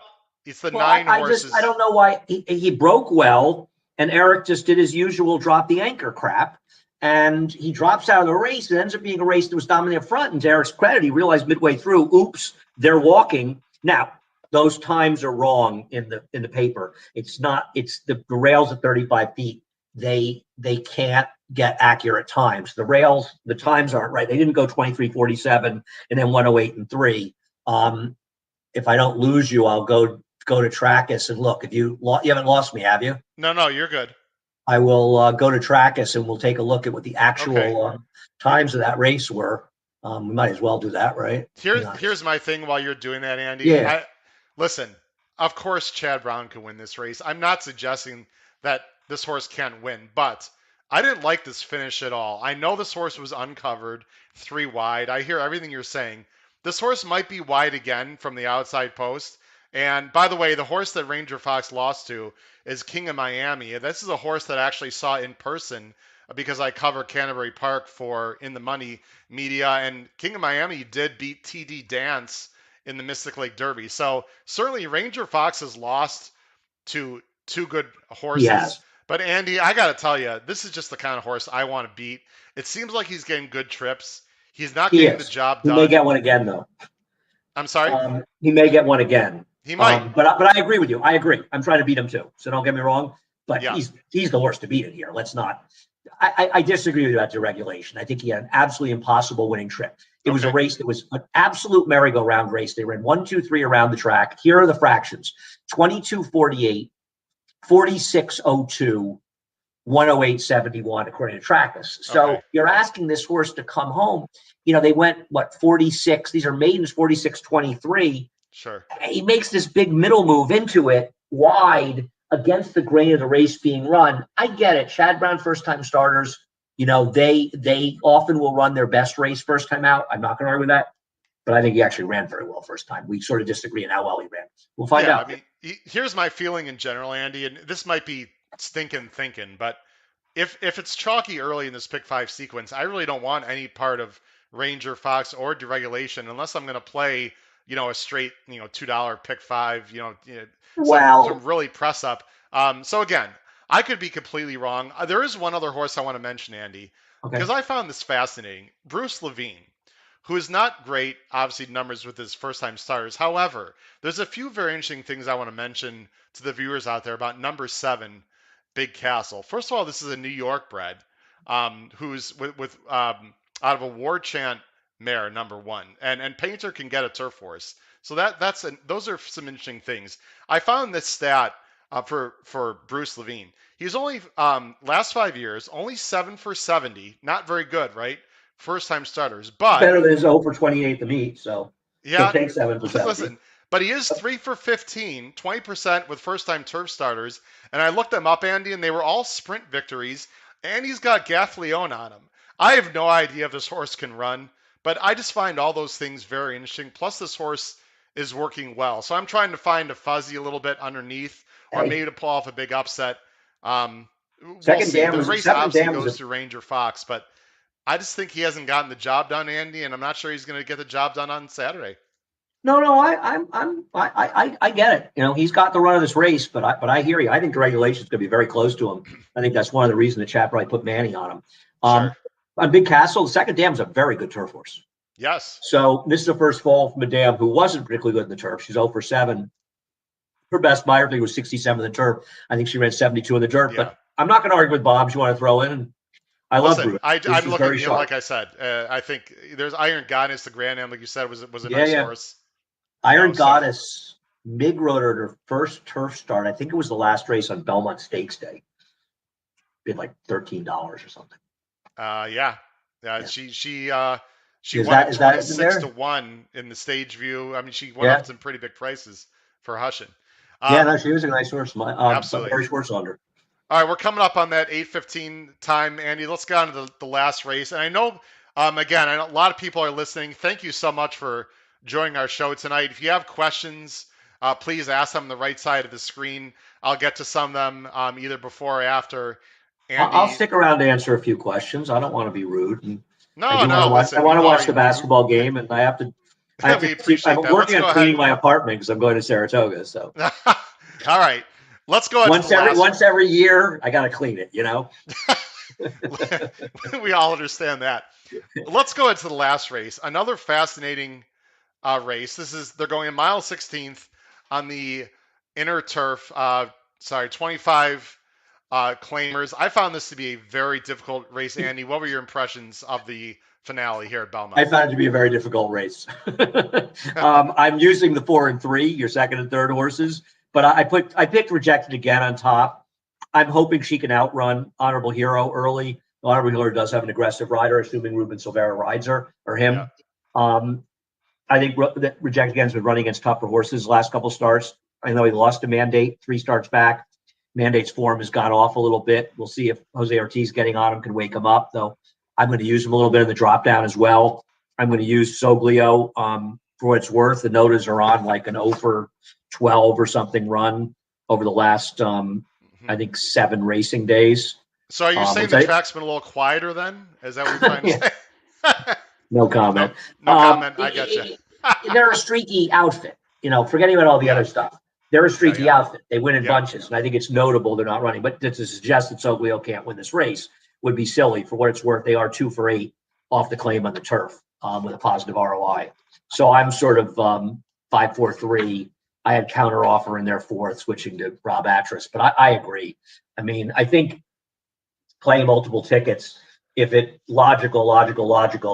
it's the well, nine I horses. don't know why he broke well, and Eric just did his usual drop the anchor crap, and he drops out of the race. It ends up being a race that was dominant up front. And to Eric's credit, he realized midway through, oops, they're walking now. Those times are wrong in the paper. It's not. It's the rails at 35 feet. They can't get accurate times. The rails, the times aren't right. They didn't go 23:47 and then 108 and 3. If I don't lose you, I'll go to Trackus and look. If you haven't lost me, have you? No, no, you're good. I will go to Trackus and we'll take a look at what the Okay. actual times of that race were. We might as well do that, right? Hang on. Here's my thing while you're doing that, Andy. Yeah, I listen. Of course, Chad Brown can win this race. I'm not suggesting that this horse can't win, but I didn't like this finish at all. I know this horse was uncovered, three wide. I hear everything you're saying. This horse might be wide again from the outside post. And by the way, the horse that Ranger Fox lost to is King of Miami. This is a horse that I actually saw in person because I cover Canterbury Park for In the Money media, and King of Miami did beat TD Dance in the Mystic Lake Derby. So certainly Ranger Fox has lost to two good he horses. has. But Andy, I got to tell you, this is just the kind of horse I want to beat. It seems like he's getting good trips. He's not He getting the is. job He may done. get one again, though. I'm sorry? He may get one again. He might. But I agree with you. I agree. I'm trying to beat him too. So don't get me wrong. But Yeah. he's the horse to beat it here. Let's not. I disagree with you about deregulation. I think he had an absolutely impossible winning trip. It was a Okay. race that was an absolute merry-go-round race. They ran 1, 2, 3 around the track. Here are the fractions: 22:48, 46:02, 108.71 according to Trackus. So Okay. you're asking this horse to come home. They went what 46. These are maidens 46:23. Sure. He makes this big middle move into it wide against the grain of the race being run. I get it. Chad Brown first time starters, they often will run their best race first time out. I'm not going to argue that, but I think he actually ran very well first time. We sort of disagree on how well he ran. We'll find Yeah, I out. mean, here's my feeling in general, Andy, and this might be stinking thinking, but if it's chalky early in this pick five sequence, I really don't want any part of Ranger, Fox, or deregulation unless I'm going to play, a straight, $2 pick five, some Well, really press up. So again, I could be completely wrong. There is one other horse I want to mention, Andy, okay. because I found this fascinating. Bruce Levine, who is not great, obviously, numbers with his first time starters. However, there's a few very interesting things I want to mention to the viewers out there about number 7, Big Castle. First of all, this is a New York bred who's with out of a War Chant mare, number 1, and Painter can get a turf horse. So those are some interesting things. I found this stat for Bruce Levine. He's only last 5 years only 7 for 70, not very good, right? First time starters, but Better than his 0 for 28 to meet. So he'll yeah, take 7 for 70. listen, but he is 3 for 15, 20% with first time turf starters. And I looked them up, Andy, and they were all sprint victories. And he's got Gaffleone on him. I have no idea if this horse can run, but I just find all those things very interesting. Plus, this horse is working well. So I'm trying to find a fuzzy a little bit underneath, or Hey, maybe to pull off a big upset. We'll see. The race second obviously dam goes was to Ranger Fox, but I just think he hasn't gotten the job done, Andy, and I'm not sure he's going to get the job done on Saturday. No, I get it. He's got the run of this race, but I hear you. I think the regulation is going to be very close to him. I think that's one of the reasons the chap probably put Manning on him. Sure. On Big Castle, the second dam is a very good turf horse. Yes. So this is the first fall from a dam who wasn't particularly good in the turf. She's 0 for 7. Her best Meyer thing was 67 in the turf. I think she ran 72 in the dirt. Yeah. But I'm not going to argue with Bob. You want to throw in? I love Listen, Bruce. Bruce I'm is looking, very sharp. like I said, I think there's Iron Goddess, the Grand Am, like you said, was a Yeah, nice yeah. horse. Iron So Goddess, Mig rode her at her first turf start. I think it was the last race on Belmont Stakes Day. Bid like $13 or something. yeah. Yeah. She Is won that at is that in 26 there? to 1 in the stage view. I mean, she went Yeah. up some pretty big prices for Hushin. Yeah, no, she was a nice horse. Absolutely. Very Schwartz on her. All right, we're coming up on that 8:15 time, Andy. Let's get on to the last race. And I know, again, I know a lot of people are listening. Thank you so much for joining our show tonight. If you have questions, please ask them on the right side of the screen. I'll get to some of them either before or after. I'll Andy, stick around to answer a few questions. I don't want to be rude. And I no, do want to no, watch. I listen, want to we've watch already, the basketball game, and I have to. I have we to keep. I'm appreciate that. Let's working on go ahead. cleaning my apartment because I'm going to Saratoga. So All right, let's go into the last. once every year, I got to clean it. You know. We all understand that. Let's go into the last race. Another fascinating race. They're going in mile 16th on the inner turf. 25 claimers. I found this to be a very difficult race. Andy, what were your impressions of the finale here at I Belmont? found it to be a very difficult race. I'm using the 4 and 3, your second and third horses, but I picked Rejected again on top. I'm hoping she can outrun Honorable Hero early. Honorable Hero does have an aggressive rider, assuming Ruben Silvera rides her or Yeah. him. I think that Rejected Again's been running against tougher horses the last couple starts. I know he lost a Mandate 3 starts back. Mandate's form has gone off a little bit. We'll see if Jose Ortiz getting on him can wake him up, though. I'm going to use him a little bit in the drop down as well. I'm going to use Soglio for what it's worth. The notas are on like an 0 for 12 or something run over the last, I think, 7 racing days. So are you saying Which the track's been a little quieter then? Is that what you're trying to yeah, say? no no, comment. no comment. I get you. They're a streaky outfit, forgetting about all the Yeah, other stuff. They're a yeah, streaky yeah, outfit. They win in yeah. bunches, and I think it's notable they're not running. But to suggest that Soglio can't win this race would be silly. For what it's worth, they are 2 for 8 off the claim on the turf with a positive ROI. So I'm sort of 5-4-3. I had counter offer in their fourth, switching to Rob Atras. But I agree. I mean, I think playing multiple tickets, if it logical,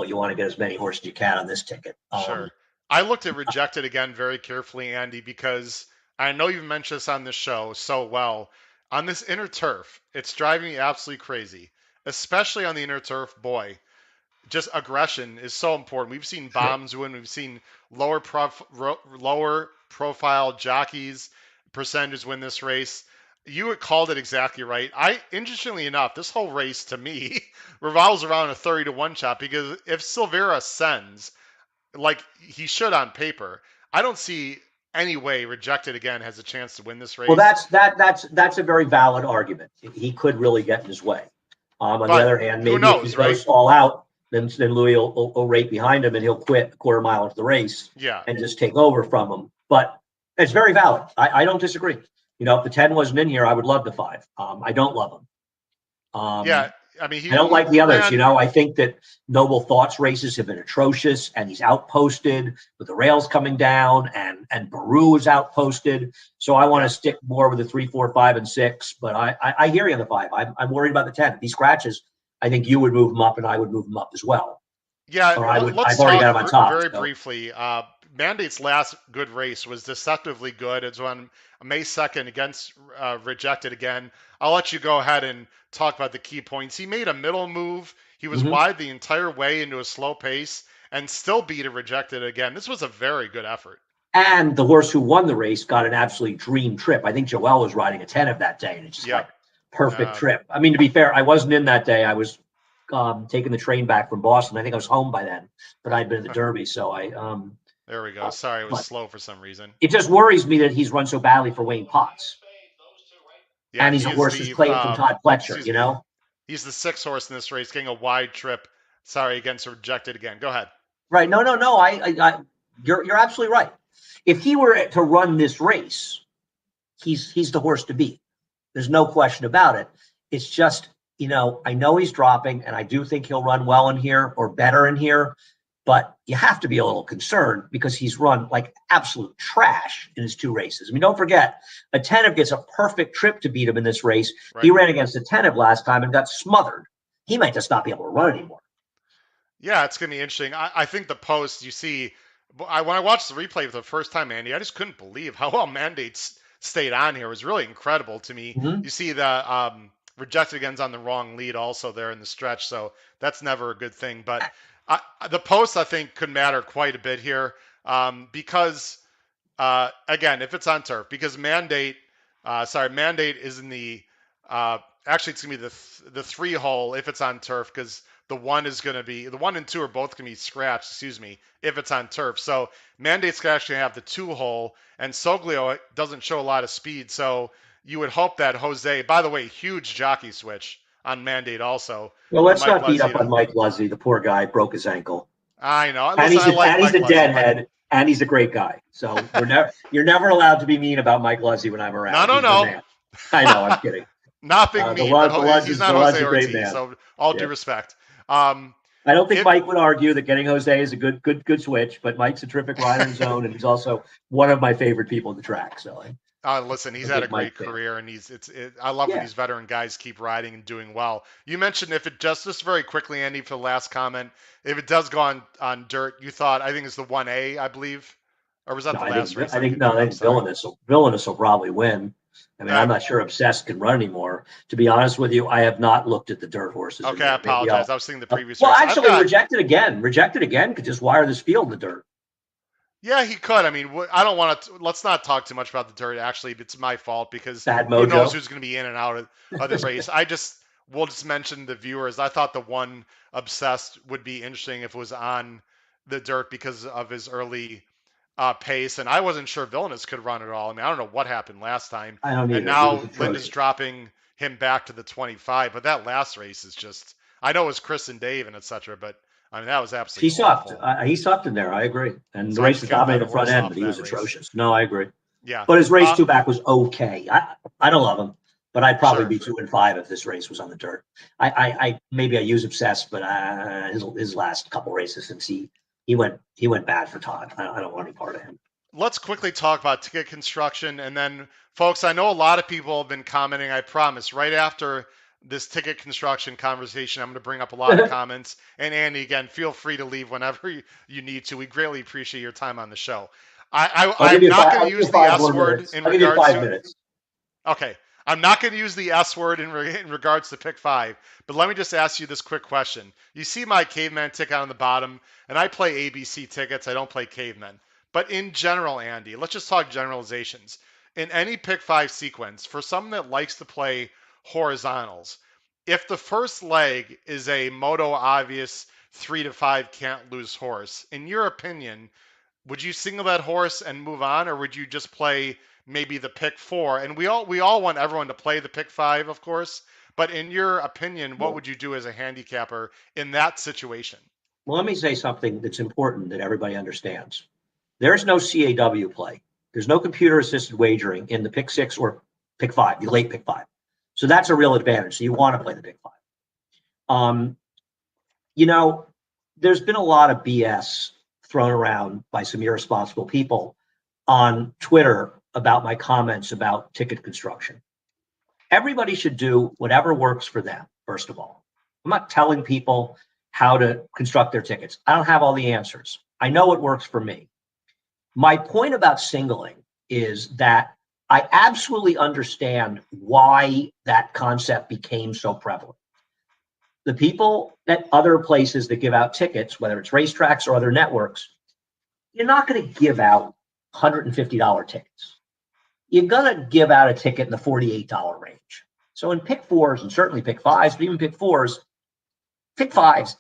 you want to get as many horses as you can on this ticket. Sure. I looked at Rejected again very carefully, Andy, because I know you've mentioned this on this show so well. On this inner turf, it's driving me absolutely crazy, especially on the inner turf. Boy, just aggression is so important. We've seen bombs win. We've seen lower profile jockeys percentages win this race. You had called it exactly right. Interestingly enough, this whole race to me revolves around a 30-1 chop because if Silvera sends like he should on paper, I don't see any way Rejected Again has a chance to win this Well, race. that's a very valid argument. He could really get in his way. On the But other hand, who maybe if he knows, right? goes all out, then Louis will rate behind him and he'll quit a quarter mile into the race Yeah. and just take over from him. But it's very valid. I don't disagree. If the 10 wasn't in here, I would love the 5. I don't love him. Yeah. I mean, I don't like the he others. ran. I think that Noble Thoughts races have been atrocious, and he's outposted with the rails coming down, and Baru is outposted. So I want to Yeah. stick more with the 3, 4, 5, and 6. But I hear you on the 5. I'm worried about the 10. If he scratches, I think you would move him up, and I would move him up as well. Yeah, Or let's I've already talk got him on top. very So. briefly. Mandate's last good race was deceptively good. It's on May 2nd against Rejected Again. I'll let you go ahead and talk about the key points. He made a middle move. He was wide the entire way into a slow pace and still beat a Rejected Again. This was a very good effort. And the horse who won the race got an absolute dream trip. I think Joel was riding a 10 of that day, and it's just like Yep. perfect trip. I mean, to be fair, I wasn't in that day. I was taking the train back from Boston. I think I was home by then, but I'd been at the Derby, so There we go. Sorry, it was but slow for some reason. it just worries me that he's run so badly for Wayne Potts, Yeah, and he's he a is horse who's claimed from Todd Pletcher. excuse me. He's the 6th horse in this race, getting a wide trip. Sorry, against Rejected Again. Go ahead. Right? No. You're absolutely right. If he were to run this race, he's the horse to beat. There's no question about it. It's just, I know he's dropping, and I do think he'll run well in here or better in here, but you have to be a little concerned because he's run like absolute trash in his 2 races. I mean, don't forget, Attentive gets a perfect trip to beat him in this race. Right. He ran against Attentive last time and got smothered. He might just not be able to run anymore. Yeah, it's going to be interesting. I think the post you see, when I watched the replay for the first time, Andy, I just couldn't believe how well Mandates stayed on here. It was really incredible to me. You see the Rejected Again's on the wrong lead also there in the stretch, so that's never a good thing. But the post, I think, could matter quite a bit here because, again, if it's on turf, because Mandate is in the actually, it's going to be the 3 hole if it's on turf because the 1 and 2 are both going to be scratched, if it's on turf. So Mandate's going to actually have the 2-hole, and Soglio doesn't show a lot of speed. So you would hope that Jose, by the way, huge jockey switch on Mandate also. Well, let's Mike not beat up Leslie. on Mike Leslie. The poor guy broke his ankle. I know. And Listen, I like he's Mike a Leslie, deadhead, and he's a great guy. So you're never allowed to be mean about Mike Leslie when I'm no, around. no, He's the no. man. I know. I'm kidding. Not being mean, but he's not The Luz Jose is a great Ortiz. man. So all due Yeah. respect. I don't think Mike would argue that getting Jose is a good switch, but Mike's a terrific rider in his own, and he's also one of my favorite people at the track. So listen, he's had a great career, and I love when these veteran guys keep riding and doing well. You mentioned if it just very quickly, Andy, for the last comment, if it does go on dirt, I think it's the 1A, I believe, or was that the last race? I think Villainous will probably win. I mean, I'm not sure Obsessed can run anymore. To be honest with you, I have not looked at the dirt horses. Okay, I apologize. I was thinking the previous race. Well, actually, Rejected again could just wire this field in the dirt. Yeah, he could. I mean, I don't want to. Let's not talk too much about the dirt. Actually, it's my fault because who knows who's going to be in and out of this race. We'll just mention the viewers. I thought the one Obsessed would be interesting if it was on the dirt because of his early pace, and I wasn't sure Villainous could run at all. I mean, I don't know what happened last time. I don't either. And now Linda's dropping him back to the 25, but that last race is just. I know it was Chris and Dave and etc., but. I mean, that was absolutely. He sucked. He sucked in there. I agree. And the race was dominated the front end, but he was atrocious. No, I agree. Yeah. But his race 2 back was okay. I don't love him, but I'd probably be 2-5 if this race was on the dirt. I maybe I use Obsessed, but his last couple races since he went bad for Todd. I don't want any part of him. Let's quickly talk about ticket construction, and then, folks, I know a lot of people have been commenting. I promise, right after this ticket construction conversation, I'm going to bring up a lot of comments. And Andy, again, feel free to leave whenever you need to. We greatly appreciate your time on the show. I'm not going to use the S word in regards to. Minutes. Okay, I'm not going to use the S word in regards to pick 5. But let me just ask you this quick question. You see my caveman ticket on the bottom, and I play ABC tickets. I don't play cavemen. But in general, Andy, let's just talk generalizations. In any pick 5 sequence, for someone that likes to play horizontals, if the first leg is a moto obvious 3 to 5 can't lose horse, in your opinion, would you single that horse and move on, or would you just play maybe the pick 4? And we all want everyone to play the pick 5, of course, but in your opinion, what would you do as a handicapper in that situation? Well, let me say something that's important that everybody understands. There's no CAW play. There's no computer assisted wagering in the pick 6 or pick 5, the late pick 5. So that's a real advantage. So you want to play the big 5. There's been a lot of BS thrown around by some irresponsible people on Twitter about my comments about ticket construction. Everybody should do whatever works for them, first of all. I'm not telling people how to construct their tickets. I don't have all the answers. I know what works for me. My point about singling is that I absolutely understand why that concept became so prevalent. The people at other places that give out tickets, whether it's racetracks or other networks, you're not going to give out $150 tickets. You're going to give out a ticket in the $48 range. So in pick 4s and certainly pick 5s, but even pick 4s, pick 5s,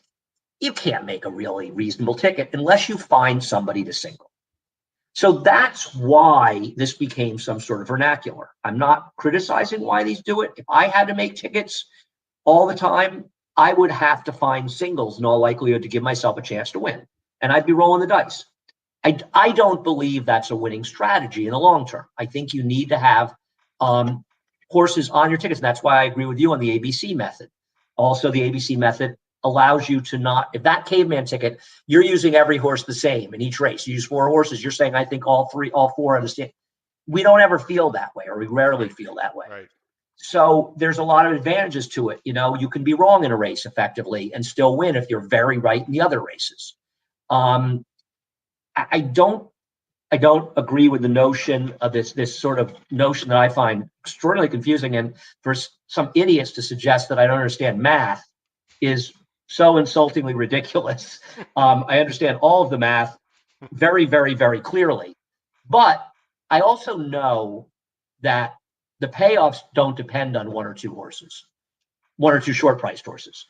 you can't make a really reasonable ticket unless you find somebody to single. So that's why this became some sort of vernacular. I'm not criticizing why these do it. If I had to make tickets all the time, I would have to find singles in all likelihood to give myself a chance to win. And I'd be rolling the dice. I don't believe that's a winning strategy in the long term. I think you need to have horses on your tickets. And that's why I agree with you on the ABC method. Also, the ABC method allows you to not, if that caveman ticket, you're using every horse the same in each race. You use 4 horses. You're saying, I think all 4 are the same. We don't ever feel that way, or we rarely feel that way. Right. So there's a lot of advantages to it. You can be wrong in a race effectively and still win if you're very right in the other races. I don't agree with the notion of this sort of notion that I find extraordinarily confusing, and for some idiots to suggest that I don't understand math is so insultingly ridiculous. I understand all of the math very, very, very clearly, but I also know that the payoffs don't depend on 1 or 2 horses, 1 or 2 short-priced horses.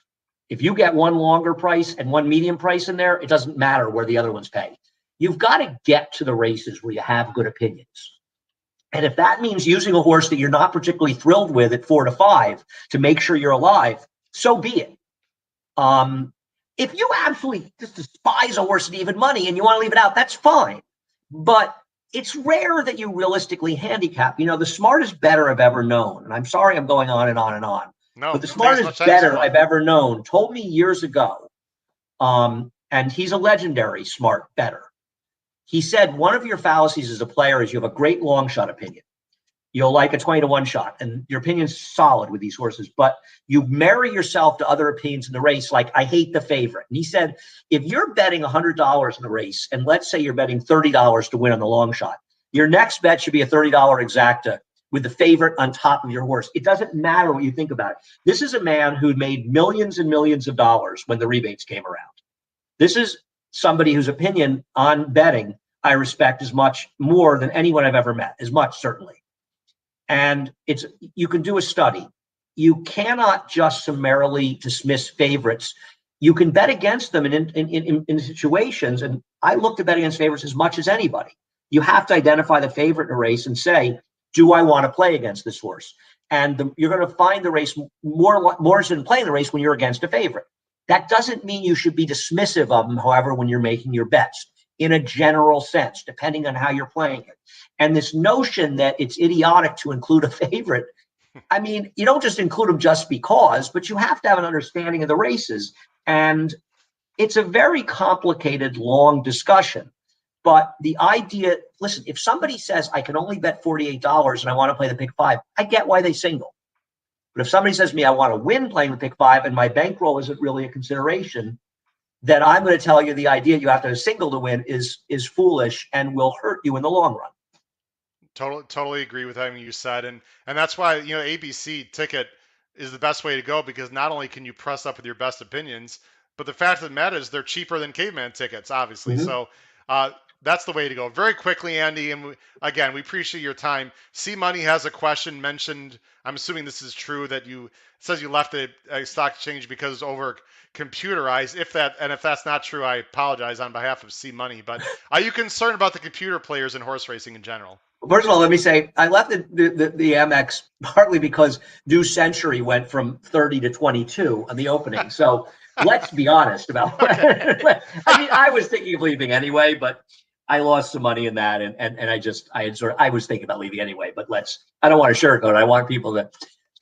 If you get one longer price and one medium price in there, it doesn't matter where the other ones pay. You've got to get to the races where you have good opinions. And if that means using a horse that you're not particularly thrilled with at 4 to 5 to make sure you're alive, so be it. If you absolutely just despise a horse and even money and you want to leave it out, that's fine. But it's rare that you realistically handicap. You know, the smartest bettor I've ever known, and I'm sorry I'm going on and on and on, No, but the smartest bettor I've ever known told me years ago, and he's a legendary smart bettor. He said, one of your fallacies as a player is you have a great long shot opinion. You'll like a 20 to 1 shot, and your opinion's solid with these horses, but you marry yourself to other opinions in the race, like, I hate the favorite. And he said, if you're betting $100 in the race, and let's say you're betting $30 to win on the long shot, your next bet should be a $30 exacta with the favorite on top of your horse. It doesn't matter what you think about it. This is a man who made millions and millions of dollars when the rebates came around. This is somebody whose opinion on betting I respect as much, more than anyone I've ever met, as much, certainly. And you can do a study. You cannot just summarily dismiss favorites. You can bet against them in situations, and I look to bet against favorites as much as anybody. You have to identify the favorite in a race and say, do I want to play against this horse? And you're going to find the race more interested in playing the race when you're against a favorite. That doesn't mean you should be dismissive of them, however, when you're making your bets, in a general sense, depending on how you're playing it. And this notion that it's idiotic to include a favorite, I mean, you don't just include them just because, but you have to have an understanding of the races. And it's a very complicated, long discussion. But the idea, listen, if somebody says, I can only bet $48 and I want to play the pick 5, I get why they single. But if somebody says to me, I want to win playing the pick 5 and my bankroll isn't really a consideration, then I'm going to tell you the idea you have to have a single to win is foolish and will hurt you in the long run. Totally agree with everything you said, and that's why, you know, ABC ticket is the best way to go, because not only can you press up with your best opinions, but the fact of the matter is they're cheaper than caveman tickets, obviously. Mm-hmm. So that's the way to go. Very quickly, Andy, and again, we appreciate your time. C Money has a question mentioned. I'm assuming this is true, that it says you left a stock exchange because it's over computerized. If that's not true, I apologize on behalf of C Money. But are you concerned about the computer players in horse racing in general? First of all, let me say I left the MX partly because New Century went from 30 to 22 on the opening. So let's be honest about it. I mean, I was thinking of leaving anyway, but I lost some money in that, and I was thinking about leaving anyway. But I don't want to sugarcoat it. I want people to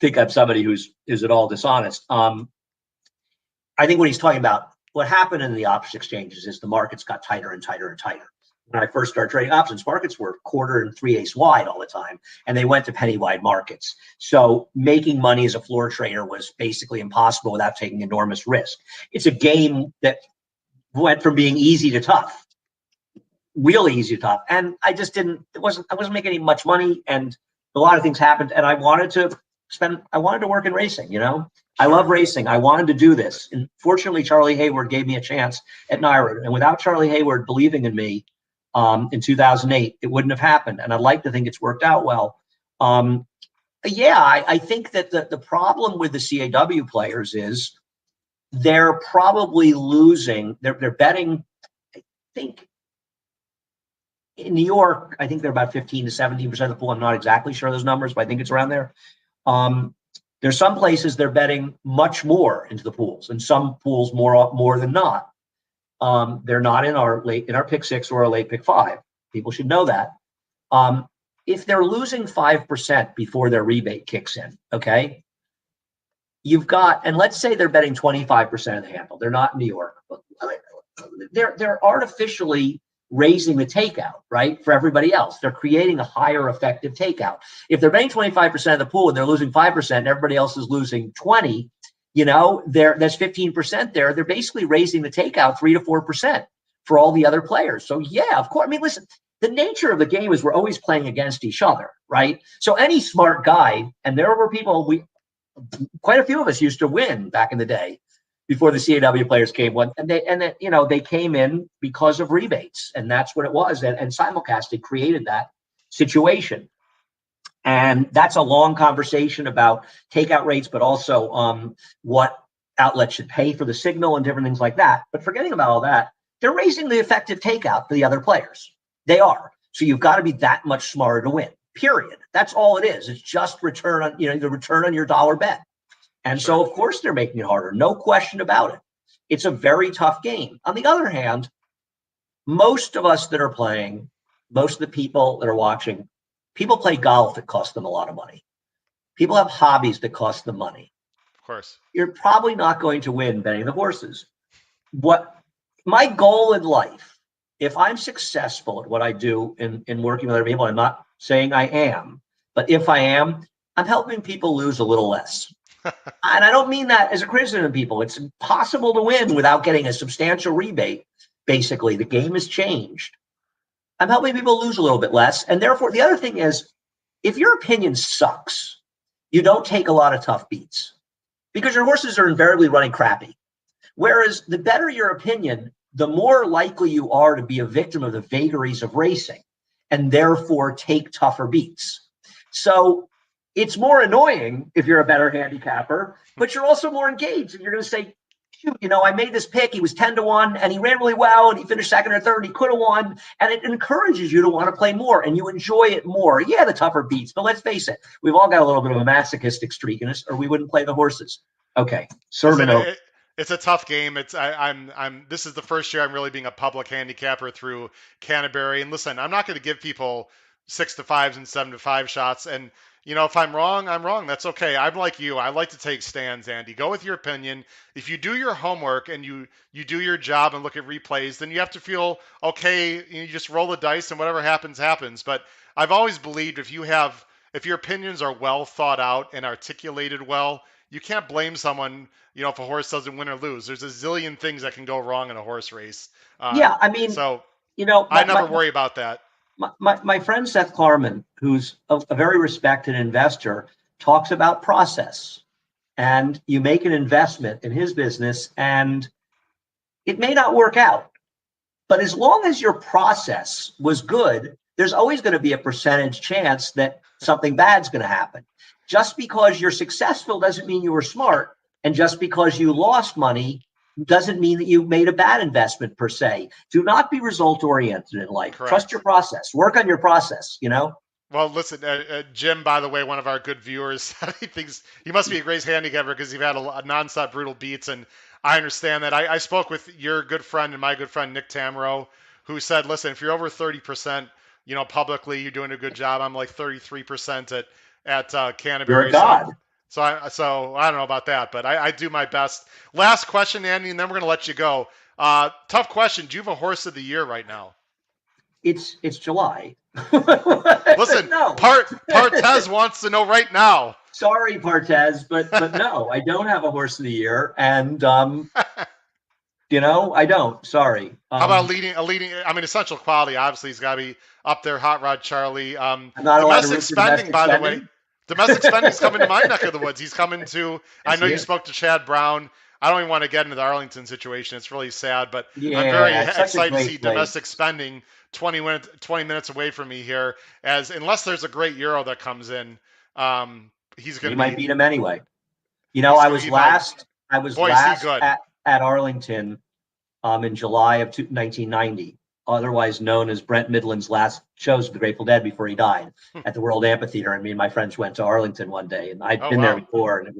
think I'm somebody who's at all dishonest. I think what he's talking about, what happened in the options exchanges is the markets got tighter and tighter and tighter. When I first started trading options, markets were quarter and 3/8 wide all the time, and they went to penny wide markets. So making money as a floor trader was basically impossible without taking enormous risk. It's a game that went from being easy to tough, really easy to tough. And I wasn't making much money, and a lot of things happened, and I wanted to work in racing, you know? I love racing. I wanted to do this. And fortunately, Charlie Hayward gave me a chance at NYRA. And without Charlie Hayward believing in me, in 2008, it wouldn't have happened. And I'd like to think it's worked out well. I think that the problem with the CAW players is they're probably losing. They're betting, I think, in New York, I think they're about 15 to 17% of the pool. I'm not exactly sure those numbers, but I think it's around there. There's some places they're betting much more into the pools, and some pools more than not. They're not in our pick 6 or our late pick 5. People should know that. If they're losing 5% before their rebate kicks in, okay, you've got, and let's say they're betting 25% of the handle. They're not in New York, but they're artificially raising the takeout, right, for everybody else. They're creating a higher effective takeout. If they're betting 25% of the pool and they're losing 5% and everybody else is losing 20%, you know, that's 15% there. They're basically raising the takeout 3 to 4% for all the other players. So yeah, of course. I mean, listen, the nature of the game is we're always playing against each other, right? So any smart guy, and there were people, quite a few of us used to win back in the day before the CAW players came, and they came in because of rebates, and that's what it was. And simulcasting created that situation. And that's a long conversation about takeout rates, but also what outlets should pay for the signal and different things like that. But forgetting about all that, they're raising the effective takeout for the other players. They are. So you've got to be that much smarter to win. Period. That's all it is. It's just return on, the return on your dollar bet. And Sure. so, of course, they're making it harder. No question about it. It's a very tough game. On the other hand, most of us that are playing, most of the people that are watching, people play golf that costs them a lot of money. People have hobbies that cost them money. Of course. You're probably not going to win betting the horses. What my goal in life, if I'm successful at what I do in working with other people, I'm not saying I am, but if I am, I'm helping people lose a little less. And I don't mean that as a criticism of people. It's impossible to win without getting a substantial rebate. Basically, the game has changed. I'm helping people lose a little bit less. And therefore, the other thing is, if your opinion sucks, you don't take a lot of tough beats because your horses are invariably running crappy. Whereas the better your opinion, the more likely you are to be a victim of the vagaries of racing and therefore take tougher beats. So it's more annoying if you're a better handicapper, but you're also more engaged. And you're going to say, shoot, I made this pick. He was 10-1 and he ran really well and he finished second or third. And he could have won. And it encourages you to want to play more and you enjoy it more. Yeah, the tougher beats. But let's face it, we've all got a little bit of a masochistic streak in us or we wouldn't play the horses. Okay. Sermon over. It's a tough game. This is the first year I'm really being a public handicapper through Canterbury. And listen, I'm not going to give people 6-5s and 7-5 shots. And if I'm wrong, I'm wrong. That's okay. I'm like you. I like to take stands, Andy. Go with your opinion. If you do your homework and you do your job and look at replays, then you have to feel okay. You just roll the dice and whatever happens, happens. But I've always believed if your opinions are well thought out and articulated well, you can't blame someone, if a horse doesn't win or lose. There's a zillion things that can go wrong in a horse race. Yeah, I mean, so I never worry about that. My friend Seth Klarman, who's a very respected investor, talks about process. And you make an investment in his business and it may not work out. But as long as your process was good, there's always going to be a percentage chance that something bad's going to happen. Just because you're successful doesn't mean you were smart. And just because you lost money doesn't mean that you made a bad investment per se. Do not be result oriented in life. Correct. Trust your process. Work on your process, Well, listen, Jim, by the way, one of our good viewers, he thinks he must be a great handicapper because you've had a nonstop brutal beats. And I understand that. I spoke with your good friend and my good friend, Nick Tamero, who said, listen, if you're over 30%, publicly, you're doing a good job. I'm like 33% at Canterbury. You're a god. So I don't know about that, but I do my best. Last question, Andy, and then we're going to let you go. Tough question. Do you have a horse of the year right now? It's July. Listen, no. Partez wants to know right now. Sorry, Partez, but no, I don't have a horse of the year, and I don't. Sorry. How about a leading? I mean, Essential Quality. Obviously, he's got to be up there. Hot Rod Charlie. I'm not domestic spending, by the way. Domestic spending's coming to my neck of the woods. He's coming to. Yes, I know you spoke to Chad Brown. I don't even want to get into the Arlington situation. It's really sad, but yeah, I'm very excited to see domestic spending 20 minutes away from me here. Unless there's a great Euro that comes in, he's going to. You might beat him anyway. I was last at Arlington in July of 1990. Otherwise known as Brent Midland's last shows with the Grateful Dead before he died at the World Amphitheater. And me and my friends went to Arlington one day, and I'd been there before, and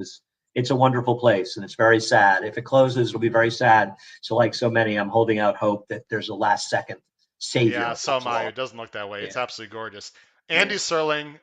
it's a wonderful place, and it's very sad. If it closes, it'll be very sad. So like so many, I'm holding out hope that there's a last second savior. Yeah, so am I. It doesn't look that way. Yeah. It's absolutely gorgeous. Andy Serling,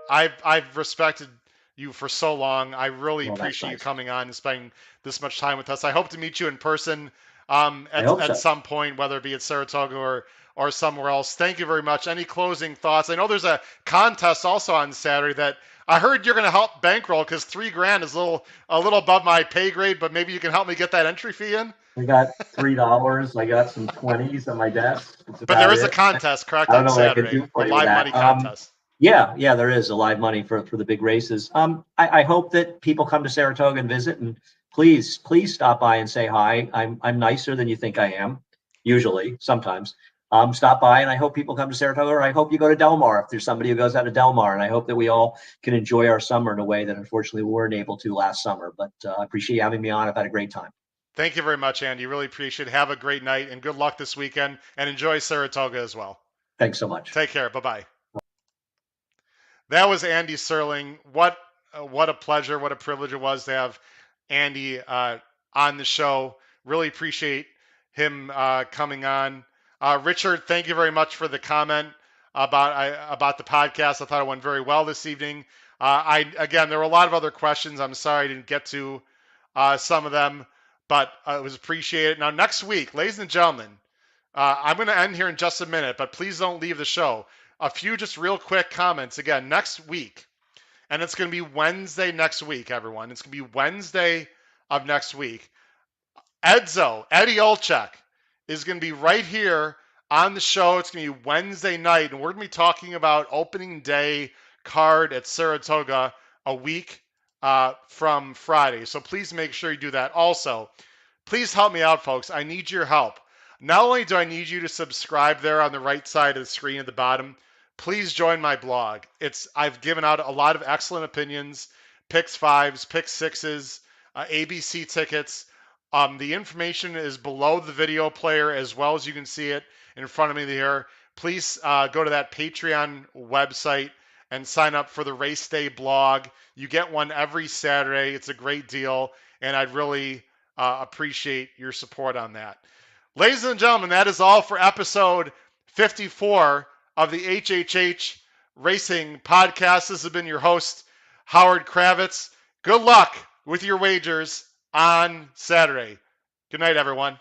I've respected you for so long. I really appreciate you coming on and spending this much time with us. I hope to meet you in person at some point, whether it be at Saratoga or somewhere else. Thank you very much. Any closing thoughts? I know there's a contest also on Saturday that I heard you're going to help bankroll because $3,000 is a little above my pay grade, but maybe you can help me get that entry fee in. I got $3. I got some 20s on my desk. But there is a contest, correct? On Saturday, a live money contest. Yeah, there is a live money for the big races. I hope that people come to Saratoga and visit, and please stop by and say hi. I'm nicer than you think I am, usually, sometimes. stop by, and I hope people come to Saratoga, or I hope you go to Del Mar if there's somebody who goes out to Del Mar, and I hope that we all can enjoy our summer in a way that unfortunately we weren't able to last summer. But I appreciate you having me on. I've had a great time. Thank you very much, Andy. Really appreciate it. Have a great night and good luck this weekend and enjoy Saratoga as well. Thanks so much. Take care. Bye bye. That was Andy Serling. What a pleasure, what a privilege it was to have Andy on the show. Really appreciate him coming on. Richard, thank you very much for the comment about the podcast. I thought it went very well this evening. Again, there were a lot of other questions. I'm sorry I didn't get to some of them, but it was appreciated. Now, next week, ladies and gentlemen, I'm going to end here in just a minute, but please don't leave the show. A few just real quick comments. Again, next week, and it's going to be Wednesday next week, everyone. It's going to be Wednesday of next week. Eddie Olczyk, is going to be right here on the show. It's going to be Wednesday night, and we're going to be talking about opening day card at Saratoga a week from Friday. So please make sure you do that. Also, please help me out, folks. I need your help. Not only do I need you to subscribe there on the right side of the screen at the bottom, please join my blog. I've given out a lot of excellent opinions, picks fives, picks sixes, ABC tickets. The information is below the video player as well as you can see it in front of me here. Please go to that Patreon website and sign up for the Race Day blog. You get one every Saturday. It's a great deal, and I'd really appreciate your support on that. Ladies and gentlemen, that is all for episode 54 of the HHH Racing Podcast. This has been your host, Howard Kravitz. Good luck with your wagers on Saturday. Good night, everyone.